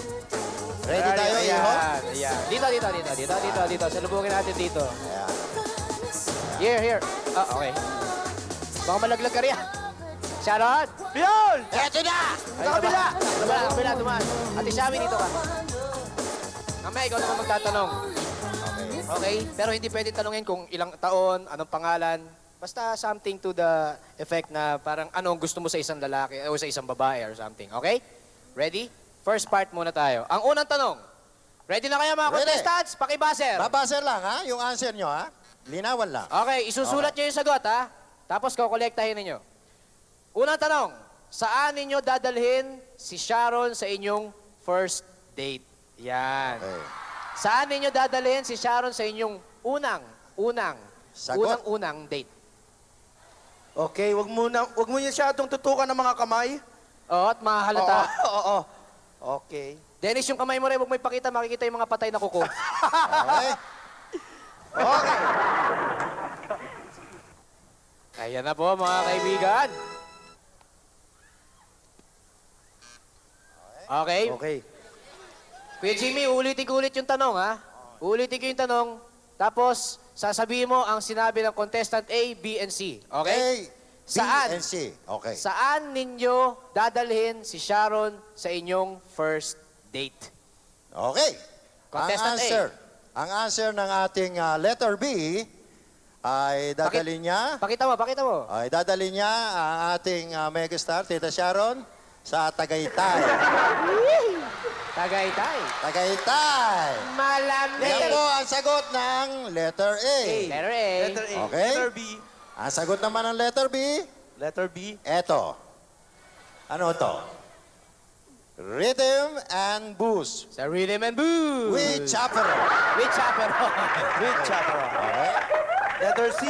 Speaker 4: Ready tayo, iho?
Speaker 3: Ayan. Dito. Salubungin natin dito.
Speaker 4: Ayan.
Speaker 3: Here. Okay. Baka malaglag ka riyan. Sharon!
Speaker 4: Yun! Eto na!
Speaker 3: Sa kabila! Kabila, dumaan. Ate Shawi, dito ka. Mamaya, ikaw naman magtatanong. Okay? Pero hindi pwede tanungin kung ilang taon, anong pangalan. Basta something to the effect na parang anong gusto mo sa isang lalaki o sa isang babae or something. Okay? Ready? First part muna tayo. Ang unang tanong. Ready na kayo mga contestants? Pakibaser.
Speaker 4: Babaser lang, ha? Yung answer nyo, ha? Linawan lang.
Speaker 3: Okay, isusulat nyo yung sagot, ha? Tapos kukolektahin ninyo. Unang tanong. Saan ninyo dadalhin si Sharon sa inyong first date? Yan.
Speaker 4: Okay.
Speaker 3: Saan ninyo dadalhin si Sharon sa inyong
Speaker 4: Sagot.
Speaker 3: unang date?
Speaker 22: Okay, wag mo niya siyadong tutukan ng mga kamay.
Speaker 3: Oo, at mahalata.
Speaker 22: Oo. Okay.
Speaker 3: Dennis, yung kamay mo rin, huwag mo ipakita, makikita yung mga patay na kuko.
Speaker 4: Okay.
Speaker 22: Okay.
Speaker 3: Ayan na po, mga kaibigan. Okay?
Speaker 22: Okay.
Speaker 3: Kuya Jimmy, ulitin ko ulit yung tanong, ha? Ulitin ko yung tanong, tapos sasabihin mo ang sinabi ng contestant A, B, and C. Okay?
Speaker 4: A,
Speaker 3: Saan?
Speaker 4: B, and C. Okay.
Speaker 3: Saan ninyo dadalhin si Sharon sa inyong first date?
Speaker 4: Okay.
Speaker 3: Contestant A.
Speaker 4: Ang answer ng ating letter B ay dadalhin niya.
Speaker 3: Pakita mo.
Speaker 4: Ay dadalhin niya ang ating megastar, Tita Sharon, sa Tagaytay.
Speaker 3: Tagaytay.
Speaker 4: Tagaytay.
Speaker 3: Malamig.
Speaker 4: Yan po ang sagot ng letter A.
Speaker 3: Letter A.
Speaker 22: Letter A.
Speaker 4: Okay.
Speaker 22: Letter B.
Speaker 4: Ang sagot naman ng letter B,
Speaker 22: Letter B.
Speaker 4: eto. Ano to? Rhythm and blues.
Speaker 3: Sa Rhythm and Blues.
Speaker 4: With chaperone.
Speaker 3: With chaperone.
Speaker 22: With chaperone.
Speaker 4: Okay.
Speaker 22: Letter C.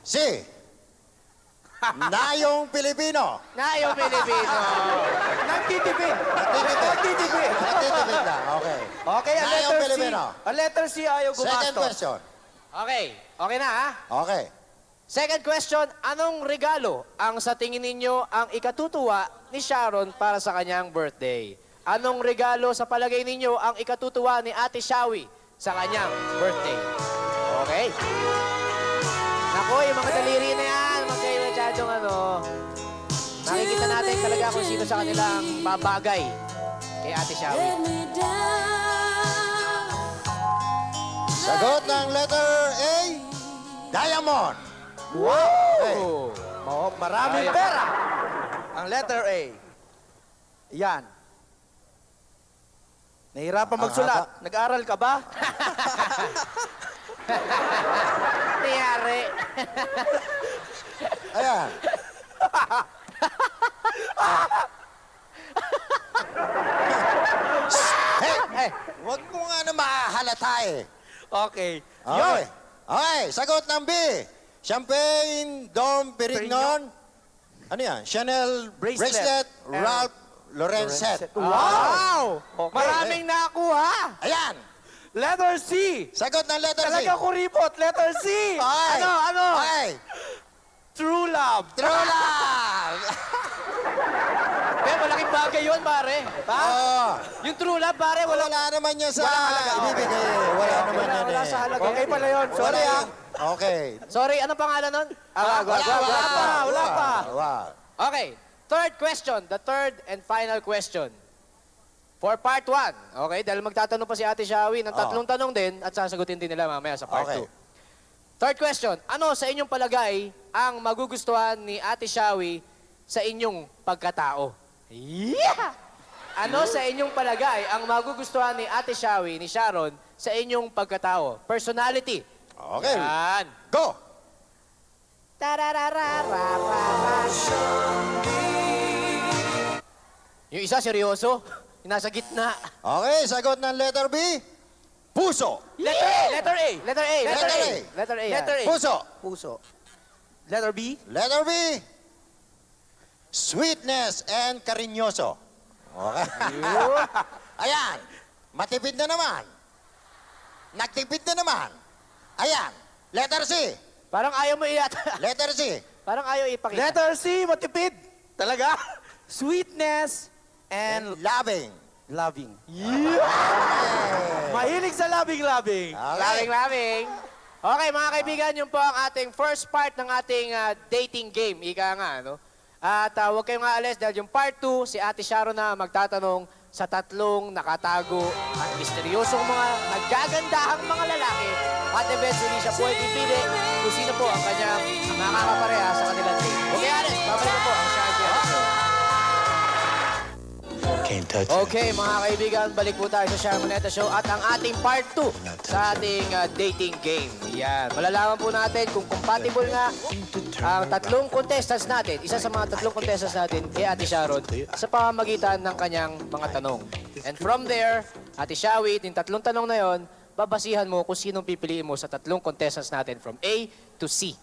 Speaker 4: C. Nayong Pilipino.
Speaker 3: Nayong Pilipino.
Speaker 22: Nagtitipid.
Speaker 4: Nagtitipid. Nagtitipid lang. Okay.
Speaker 22: Okay, ang
Speaker 4: Nayong
Speaker 22: letter C.
Speaker 4: Pilipino.
Speaker 22: Ang letter C ayaw gumastos.
Speaker 4: Second question.
Speaker 3: Okay. Okay na, ha?
Speaker 4: Okay.
Speaker 3: Second question, anong regalo ang sa tingin ninyo ang ikatutuwa ni Sharon para sa kanyang birthday? Anong regalo sa palagay ninyo ang ikatutuwa ni Ate Shawi sa kanyang birthday? Okay. Nako, yung mga daliri na yan, huwag kayo masyadong makikita natin talaga kung sino sa kanilang babagay kay Ate Shawi.
Speaker 4: Sagot ng letter A, Diamond.
Speaker 22: Wow! Maraming pera. Ang letter A. Yan. Nahirapan magsulat. Nag-aral ka ba?
Speaker 3: Tiyari.
Speaker 4: Ayan. Hey, wag mo nga na mahalata eh.
Speaker 22: Okay.
Speaker 4: Okay. Okay, sagot ng B. Champagne, Dom Perignon. Ano yan? Chanel bracelet, Ralph Laurencet.
Speaker 22: Wow!
Speaker 4: Okay.
Speaker 22: Maraming nakuha.
Speaker 4: Ayan.
Speaker 22: Letter C.
Speaker 4: Sagot ng letter C.
Speaker 22: Talaga kuripot. Letter C.
Speaker 4: Okay.
Speaker 22: Ano?
Speaker 4: Okay.
Speaker 22: True love.
Speaker 4: True love.
Speaker 3: Pero malaking bagay yun, pare.
Speaker 4: Oo.
Speaker 3: Yung true love, pare,
Speaker 4: Wala naman niya sa ibibigay. Wala naman yan
Speaker 3: Wala
Speaker 4: eh.
Speaker 3: sa halaga.
Speaker 22: Okay pala yun. Sorry
Speaker 4: Wala
Speaker 22: ah.
Speaker 4: yan. Okay.
Speaker 3: Sorry, anong pangalan nun?
Speaker 22: Wala pa.
Speaker 4: Wow.
Speaker 3: Okay, third question. The third and final question. For part 1. Okay, dahil magtatanong pa si Ate Shawi ng tatlong tanong din at sasagutin din nila mamaya sa part 2.
Speaker 4: Okay.
Speaker 3: Third question. Ano sa inyong palagay ang magugustuhan ni Ate Shawi sa inyong pagkatao? Yeah! Ano sa inyong palagay ang magugustuhan ni Ate Shawi, ni Sharon, sa inyong pagkatao? Personality.
Speaker 4: Okay.
Speaker 3: Yan.
Speaker 4: Go.
Speaker 3: Yung isa, seryoso. Yung nasa gitna.
Speaker 4: Okay, sagot ng letter B. Puso.
Speaker 22: Letter A. Letter A.
Speaker 3: Letter A.
Speaker 4: Letter A.
Speaker 3: Letter A.
Speaker 22: Letter A.
Speaker 4: Puso.
Speaker 22: Puso. Letter B.
Speaker 4: Letter B. Sweetness and karinyoso. Okay. Ayan. Matipid na naman. Nagtipid na naman. Ayan. Letter C.
Speaker 3: Parang ayaw mo iyata.
Speaker 4: Letter C.
Speaker 3: Parang ayaw ipakita.
Speaker 22: Letter C. Matipid. Talaga? Sweetness and
Speaker 4: Loving.
Speaker 22: loving.
Speaker 4: Okay.
Speaker 22: Mahilig sa loving-loving.
Speaker 4: Okay.
Speaker 3: Labing. Okay, mga kaibigan, yun po ang ating first part ng ating dating game. Ika nga, no? At huwag kayong aalis dahil yung part 2, si Ate Sharon na magtatanong sa tatlong nakatago at misteryosong mga nagagandahang mga lalaki. At eventually siya po ay pipili kung sino po ang kanyang makakapareha sa kanilang team. Okay, Alex, babalik po ang Sharon Cuneta Show.
Speaker 2: Can't touch
Speaker 3: Okay, mga kaibigan, balik po tayo sa Sharon Cuneta Show at ang ating part 2 sa ating dating game. Yan, malalaman po natin kung compatible nga ang tatlong contestants natin, isa sa mga tatlong contestants natin kay Ate Sharon sa pamamagitan ng kanyang mga tanong. And from there, Ate Shawit, yung tatlong tanong na yon, babasihan mo kung sinong pipiliin mo sa tatlong contestants natin from A to C.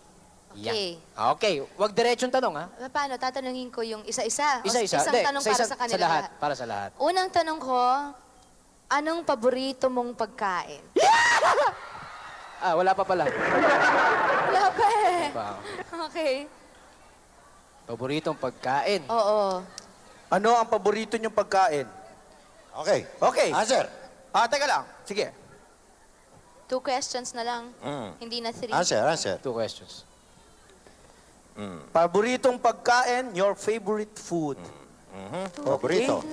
Speaker 5: Okay.
Speaker 3: Okay, wag diretsong tanong ha.
Speaker 5: Paano? Tatanungin ko yung isa-isa? O
Speaker 3: Isa-isa.
Speaker 5: Isang
Speaker 3: Hindi,
Speaker 5: tanong para sa kanila lahat?
Speaker 3: Para sa lahat.
Speaker 5: Unang tanong ko, anong paborito mong pagkain?
Speaker 3: Wala pa pala.
Speaker 5: Wala pa eh.
Speaker 3: Pa.
Speaker 5: Okay.
Speaker 3: Paboritong pagkain.
Speaker 5: Oo.
Speaker 2: Ano ang paborito niyong pagkain?
Speaker 4: Okay.
Speaker 2: Okay.
Speaker 4: Answer.
Speaker 2: Teka lang. Sige.
Speaker 5: 2 questions na lang. Hindi na 3.
Speaker 4: Answer.
Speaker 3: 2 questions.
Speaker 2: Paboritong pagkain, your favorite food.
Speaker 4: Paborito.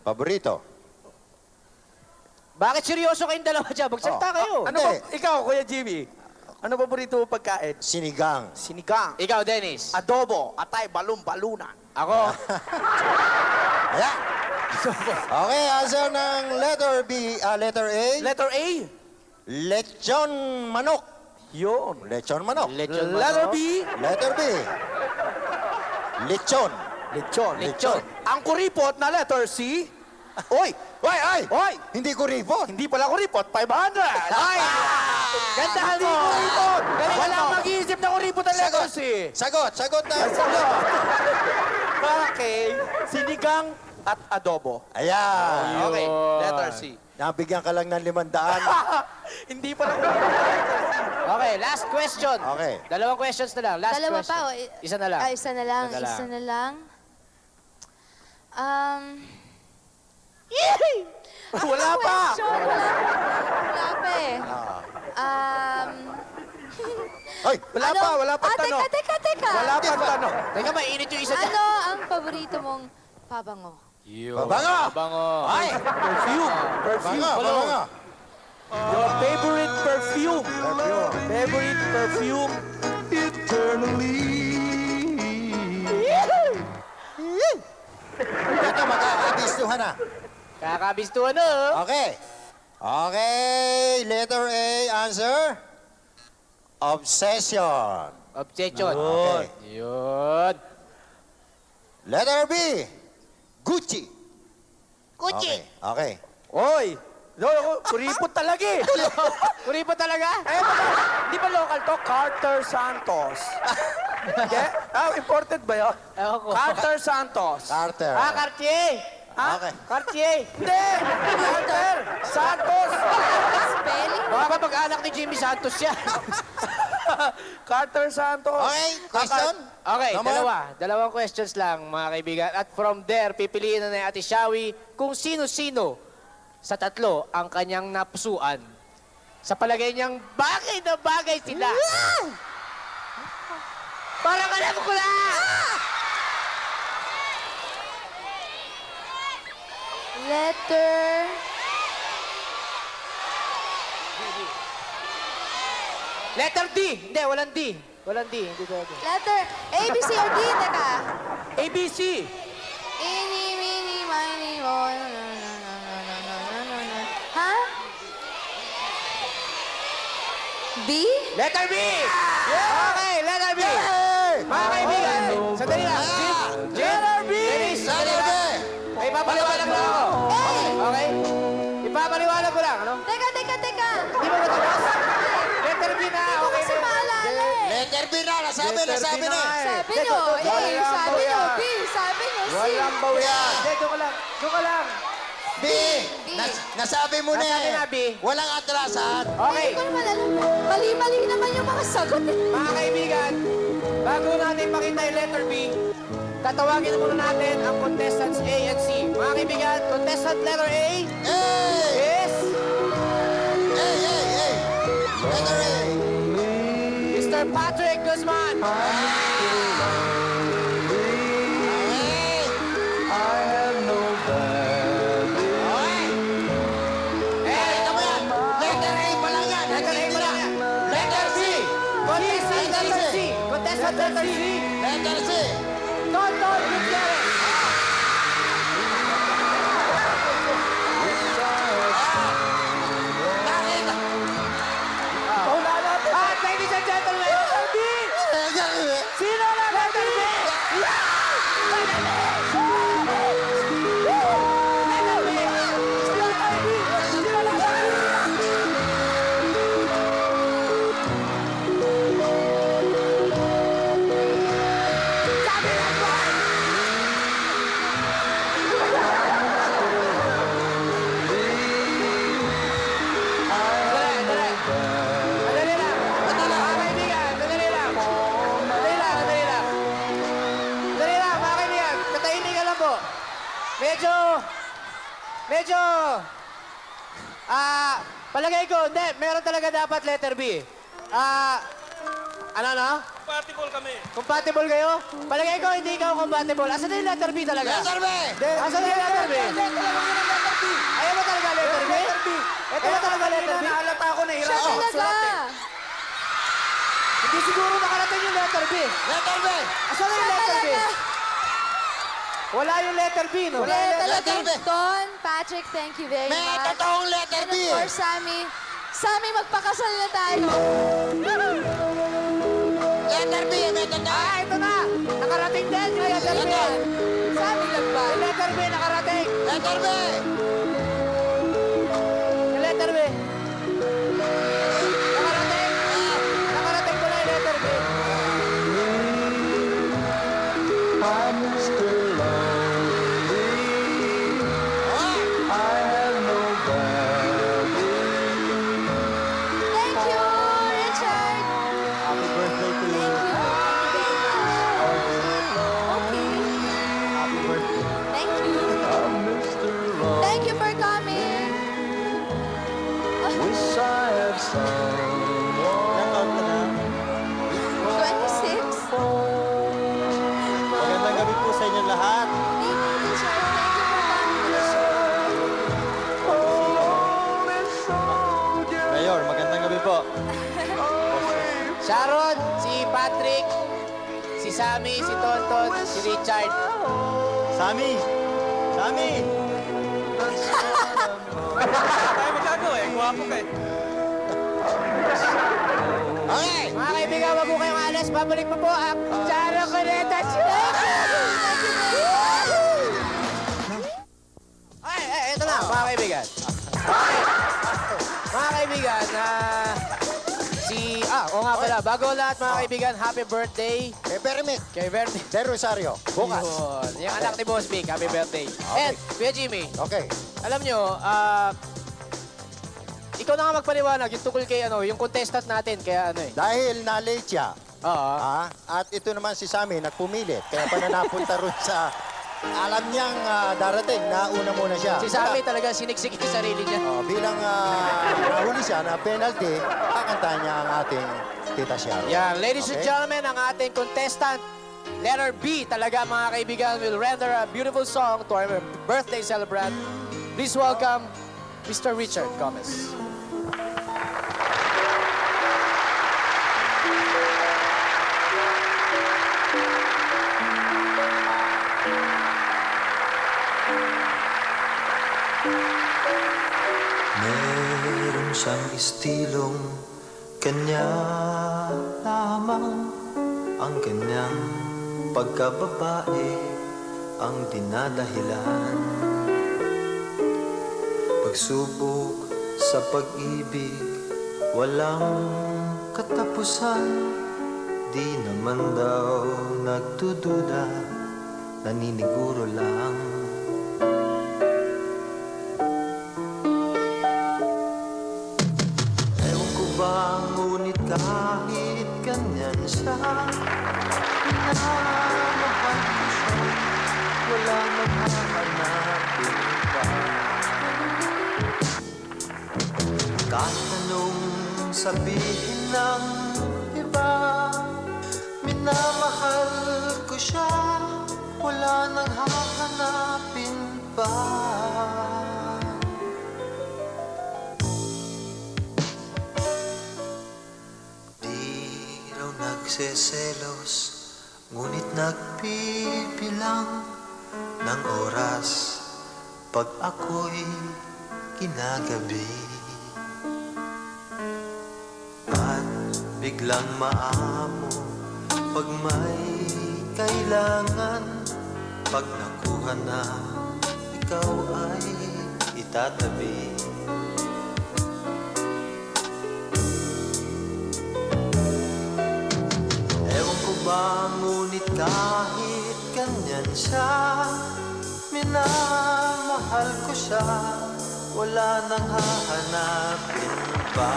Speaker 4: Paborito.
Speaker 3: Bakit seryoso kayong dalawa dyan? Magsalita kayo.
Speaker 2: Ano ba? Ikaw, Kuya Jimmy. Ano paborito mo pagkain?
Speaker 4: Sinigang.
Speaker 2: Sinigang.
Speaker 3: Ikaw, Dennis.
Speaker 2: Adobo. Atay, balon-balunan.
Speaker 3: Ako.
Speaker 4: Yeah. Okay, answer ng letter B. Letter A.
Speaker 2: Letter A.
Speaker 4: Lechon manok.
Speaker 2: Yun.
Speaker 4: Lechon manok.
Speaker 3: Lechon
Speaker 2: Letter
Speaker 3: manok.
Speaker 2: B.
Speaker 4: Letter B. Lechon.
Speaker 2: Lechon. Ang kuripot na letter C. Oy! Oy!
Speaker 4: Hindi ko ripot.
Speaker 2: Hindi pala kuripot. 500. Ay!
Speaker 3: Gandahan mo.
Speaker 2: Kuripot.
Speaker 3: Galing
Speaker 2: Walang
Speaker 3: mo.
Speaker 2: mag-iisip na kuripot ang letter C.
Speaker 4: Sagot na.
Speaker 2: Okay. Sinigang at adobo.
Speaker 4: Ayan.
Speaker 2: Okay. Letter C.
Speaker 4: Nabigyan ka lang ng 500.
Speaker 2: Hindi pala kuripot.
Speaker 3: Okay, last question.
Speaker 4: Okay.
Speaker 3: Dalawang questions na lang. Last
Speaker 5: Dalawa
Speaker 3: question.
Speaker 5: pa.
Speaker 3: Isa na lang.
Speaker 5: Isa na lang.
Speaker 3: Isa na lang.
Speaker 2: Wala pa.
Speaker 5: Wala pa eh.
Speaker 4: Ay,
Speaker 2: Wala pa tanong.
Speaker 5: Teka.
Speaker 2: Wala pa tanong.
Speaker 3: Teka, mainit yung isa dyan.
Speaker 5: Ano ang paborito mong pabango?
Speaker 4: Pabango.
Speaker 2: Ay, perfume.
Speaker 4: Pabango.
Speaker 2: Your favorite perfume. Favorite perfume.
Speaker 4: Ito, magkakabistuhan na.
Speaker 3: Kakabistuhan na.
Speaker 4: Okay. Letter A, answer. Obsession.
Speaker 3: Obsession.
Speaker 4: Okay.
Speaker 3: Yun.
Speaker 4: Letter B, Gucci.
Speaker 5: Gucci.
Speaker 4: Okay.
Speaker 2: Oy! Kuripot talaga eh.
Speaker 3: Kuripot talaga?
Speaker 2: Di ba local to? Carter Santos. Okay? Imported ba yun?
Speaker 3: Ewan ko.
Speaker 2: Carter Santos.
Speaker 4: Carter.
Speaker 3: Cartier.
Speaker 4: Okay.
Speaker 3: Cartier.
Speaker 2: Hindi! Carter Santos!
Speaker 5: Spelling?
Speaker 3: Baka kapag-anak ni Jimmy Santos yan.
Speaker 2: Carter Santos.
Speaker 4: Okay, question?
Speaker 3: Okay,
Speaker 4: Naman?
Speaker 3: dalawang questions lang, mga kaibigan. At from there, pipiliin na ni Ate Shawi kung sino-sino sa tatlo ang kanyang napusuan. Sa palagay niyang bagay na bagay sila. Parang alam ko na! Letter D. Hindi, walang D. Walang D. Hindi ko D.
Speaker 5: Letter A, B, C, or D? Teka.
Speaker 2: ABC.
Speaker 5: Eeny, meeny, miny, mo. Ha? B?
Speaker 3: Letter B! Okay, letter B! Mga kaibigan, sandali lang. Letter B!
Speaker 4: Letter B.
Speaker 3: May papaliwanag lang ako. Okay? Ipapaliwanag ko lang, ano?
Speaker 5: Teka.
Speaker 3: Di ba matapos? Letter B na,
Speaker 5: Hindi ko
Speaker 3: okay
Speaker 5: kasi
Speaker 3: na.
Speaker 5: maalala eh.
Speaker 4: Letter B na. Nasabi na.
Speaker 5: Sabi nyo,
Speaker 2: Walang
Speaker 5: sabi nyo,
Speaker 2: bawian.
Speaker 5: B. Sabi nyo, C.
Speaker 2: Walang bawian.
Speaker 3: Hindi, doon ka lang.
Speaker 4: B. Nasabi mo na
Speaker 3: Nasabi
Speaker 4: eh.
Speaker 3: na, B.
Speaker 4: Walang atrasan.
Speaker 3: Okay.
Speaker 5: Hindi ko naman alam. Mali-mali naman yung mga sagot eh.
Speaker 3: Mga kaibigan, bago natin makita yung letter B, tatawagin muna natin ang contestants A and C. Mga kaibigan, contestant letter A is
Speaker 4: Letter A.
Speaker 3: Mr. Patrick Guzman. Letter C. Contestant letter C.
Speaker 4: Letter C.
Speaker 3: Tonton Gutierrez.
Speaker 2: Paula natin.
Speaker 3: At ladies and gentlemen, letter B. Sino na letter B? Madali lang. Mga kaibigan, madali lang. Madali lang. Madali lang, mga kaibigan. Katahimikan lang po. Medyo, palagay ko, hindi, meron talaga dapat letter B. Ano?
Speaker 6: Compatible kami.
Speaker 3: Compatible kayo? Palagay ko, hindi ikaw compatible. Asan na yung letter B talaga?
Speaker 4: Letter B.
Speaker 3: Asan na yung letter B? Ayaw mo talaga letter B? Ito ba talaga letter B?
Speaker 2: Nahalata ako na
Speaker 5: Siya
Speaker 2: hirap ako
Speaker 5: talaga.
Speaker 2: magsulat eh.
Speaker 3: Hindi siguro nakarating yung letter B.
Speaker 4: Letter B.
Speaker 3: Asan na yung letter B? Wala yung letter B, no?
Speaker 5: Hindi, talaga.
Speaker 4: Letter B.
Speaker 5: Don, Patrick, thank you very
Speaker 4: May
Speaker 5: much.
Speaker 4: totoong letter
Speaker 5: And
Speaker 4: B.
Speaker 5: of course, Sammy. Sammy, magpakasal na tayo.
Speaker 4: Letter B. May totoo.
Speaker 3: Ito na! Nakarating din yung letter B.
Speaker 5: Sammy lang ba?
Speaker 3: Yung letter B, nakarating.
Speaker 4: Letter B.
Speaker 3: Yung letter B. Nakarating. Nakarating ko na yung letter B.
Speaker 23: I'm Mr. Lonely. I have nobody.
Speaker 5: Thank you, Richard.
Speaker 23: Happy birthday to you. Happy birthday.
Speaker 5: Thank you.
Speaker 23: I'm Mr. Lonely.
Speaker 5: Thank you for coming.
Speaker 23: Wish I had someone.
Speaker 5: 26.
Speaker 4: Magandang gabi po sa inyong lahat.
Speaker 5: Thank you, Richard. Thank you for coming to the show.
Speaker 4: Mayor, magandang gabi po.
Speaker 3: Sharon, si Patrick, si Sammy, si Tonton, si Richard.
Speaker 4: Sammy! Sammy!
Speaker 6: Tayo magagawa eh. Gwapo ka eh.
Speaker 4: Okay!
Speaker 3: Mga kaibigan, wag po kayong alas. Babalik pa po ang Sharon Cuneta Show! Ay, ito na, mga kaibigan. Okay. Mga kaibigan, oo nga pala. Bago ang lahat, mga kaibigan, happy birthday.
Speaker 4: Kay Bermit.
Speaker 3: Kay Verde.
Speaker 4: Del Rosario. Bukas.
Speaker 3: Yun. Yung anak ni Boss Big, happy birthday. And, Kuya Jimmy,
Speaker 4: Okay.
Speaker 3: alam nyo, ikaw na nga magpaliwanag yung tungkol kay yung contestant natin, kaya
Speaker 4: Dahil na-late siya.
Speaker 3: Oo.
Speaker 4: At ito naman si Sammy, nagpumilit. Kaya pa na napunta ron sa... Alam niyang darating, nauna muna siya.
Speaker 3: Si Sammy talaga siniksik yung sarili niya.
Speaker 4: Bilang nahuli siya na penalty, kakantahan niya ang ating Tita Sharon.
Speaker 3: Yan, ladies and
Speaker 4: Okay?
Speaker 3: gentlemen, ang ating contestant, letter B talaga mga kaibigan, will render a beautiful song to our birthday celebrant. Please welcome Mr. Richard Gomez.
Speaker 23: Meron siyang istilong kanya lamang. Ang kanyang pagkababae ang dinadahilan. Pagsubok sa pag-ibig, walang katapusan. Di naman daw nagdududa, naniniguro lang. Ewan ko ba, ngunit kahit ganyan siya, minamahal ko siya, wala maghahanapin pa. Kahit anong sabihin ng iba, minamahal ko siya, wala nang hahanapin pa. nagseselos, ngunit nagbibilang ng oras pag ako'y kinagabi. At biglang maamo pag may kailangan, pag nakuha na, ikaw ay itatabi. Ewan ko ba, ngunit kahit ganyan siya, minamahal ko siya, wala nang hahanapin pa.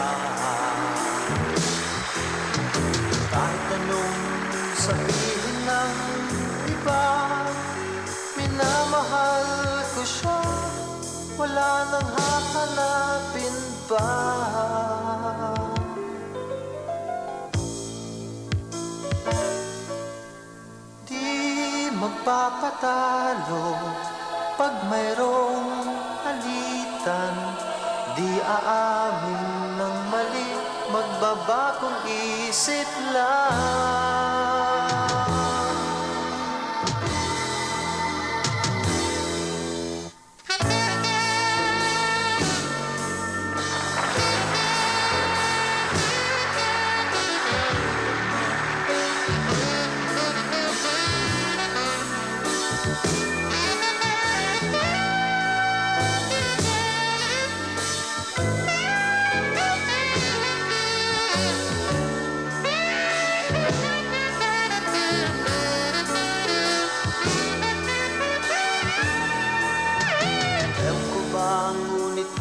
Speaker 23: Kahit anong sabihin ng iba, minamahal ko siya, wala nang hahanapin pa. Di magpapatalo pag mayroong alitan, di aamin ng mali, magbabagong isip lang.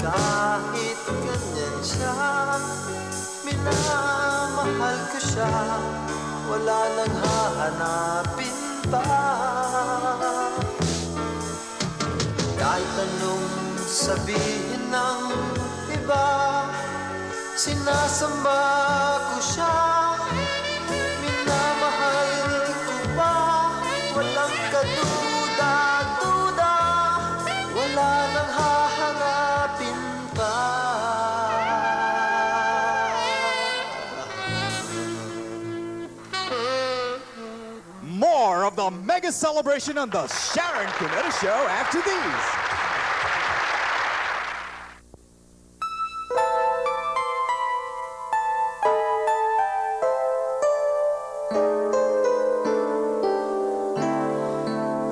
Speaker 23: Kahit ganyan siya, minamahal ko siya, wala nang hahanapin pa. Kahit anong sabihin ng iba, sinasamba ko siya, minamahal ko pa, walang kaduda-duda, wala nang hahanapin pa.
Speaker 1: More of the mega celebration on the Sharon Cuneta Show after these.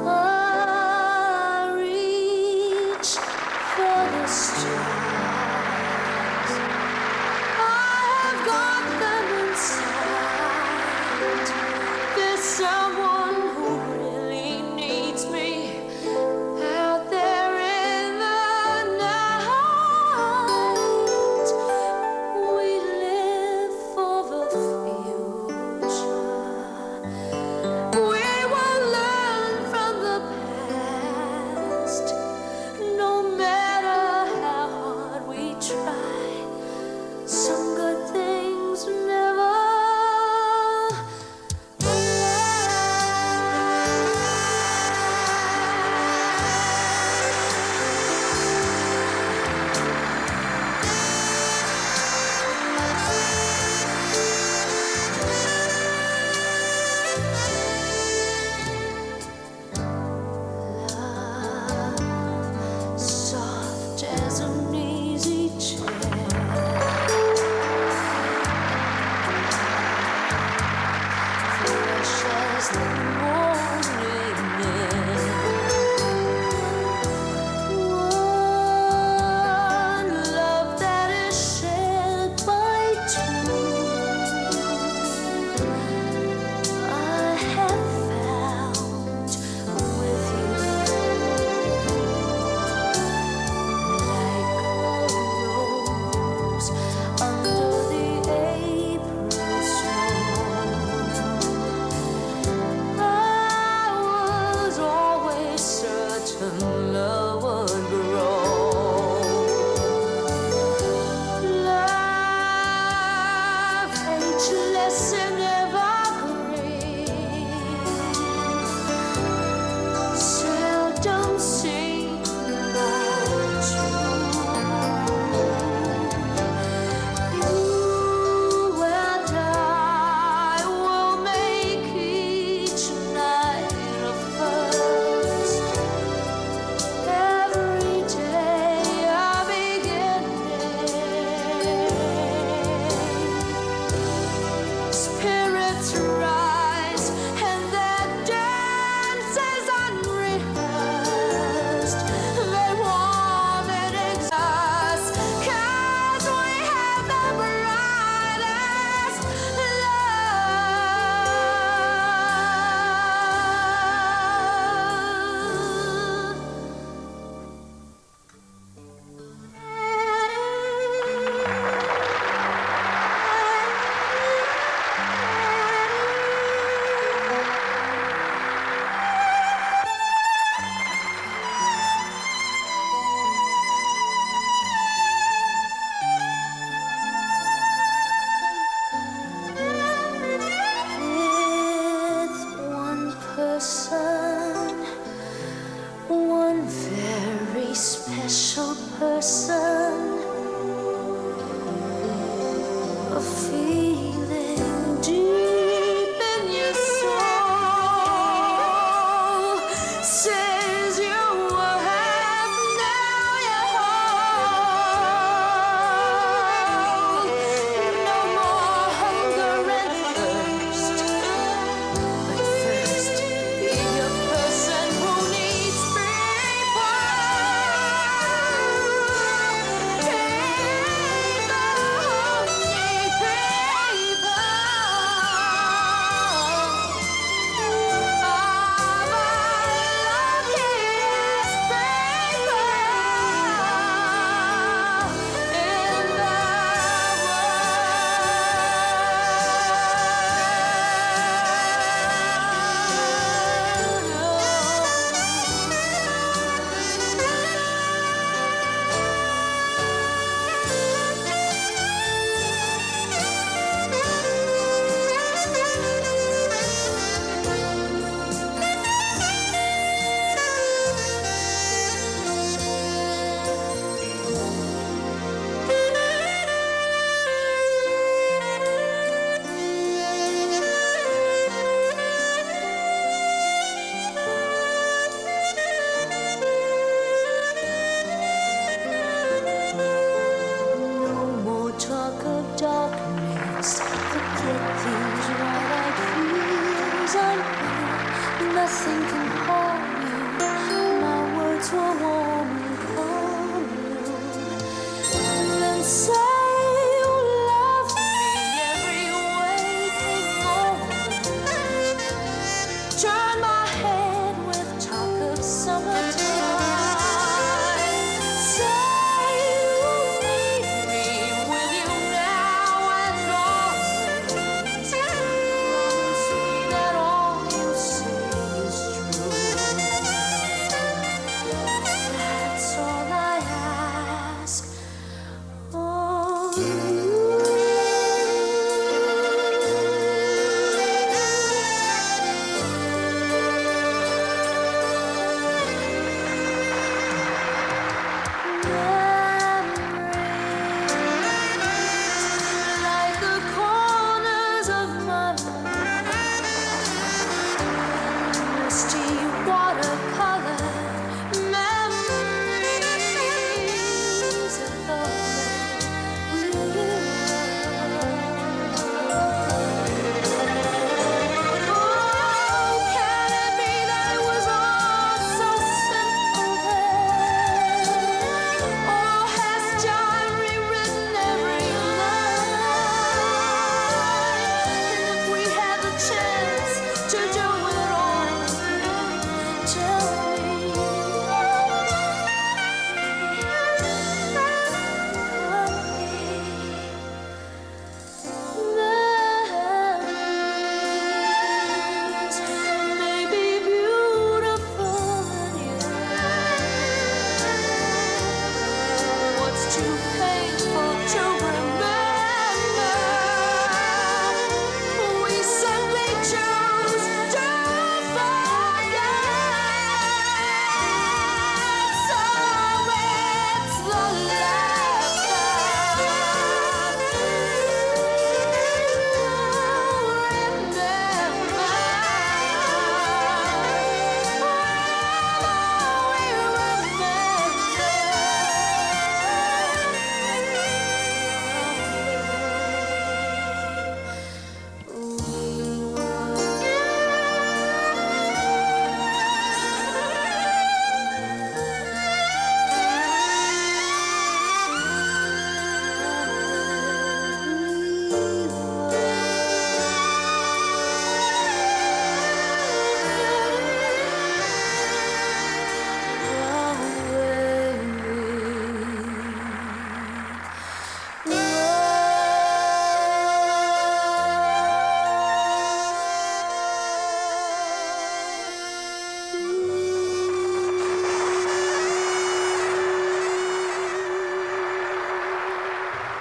Speaker 21: I reach for the stars. I've got them inside. There's someone who really needs me out there in the night. We live for the future. We will learn from the past. No matter how hard we try, some good things never soft as an easy chair. Fresh as the morning air. One love that is shared by two. I have found with you. Like a rose under the April snow, I was always certain love would grow. Love ageless and evergreen, seldom seen but true. You and I will nothing can harm you. My words will warm and calm you. And then say you love me every waking moment. Turn my head with talk of summertime. Say you need me with you now and always. Promise me that all you say is true. That's all I ask of like the corners of my mind, misty watercolor memories of the way we were. Oh, can it be that it was all so simple then? Or has time rewritten every line? And if we had the chance to do it all again, tell me. Memories may be beautiful and yet what's too painful to remember, we simply choose to forget. So it's the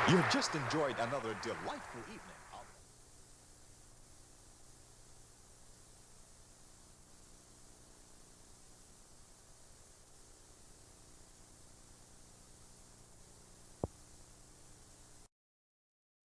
Speaker 1: You've just enjoyed another delightful evening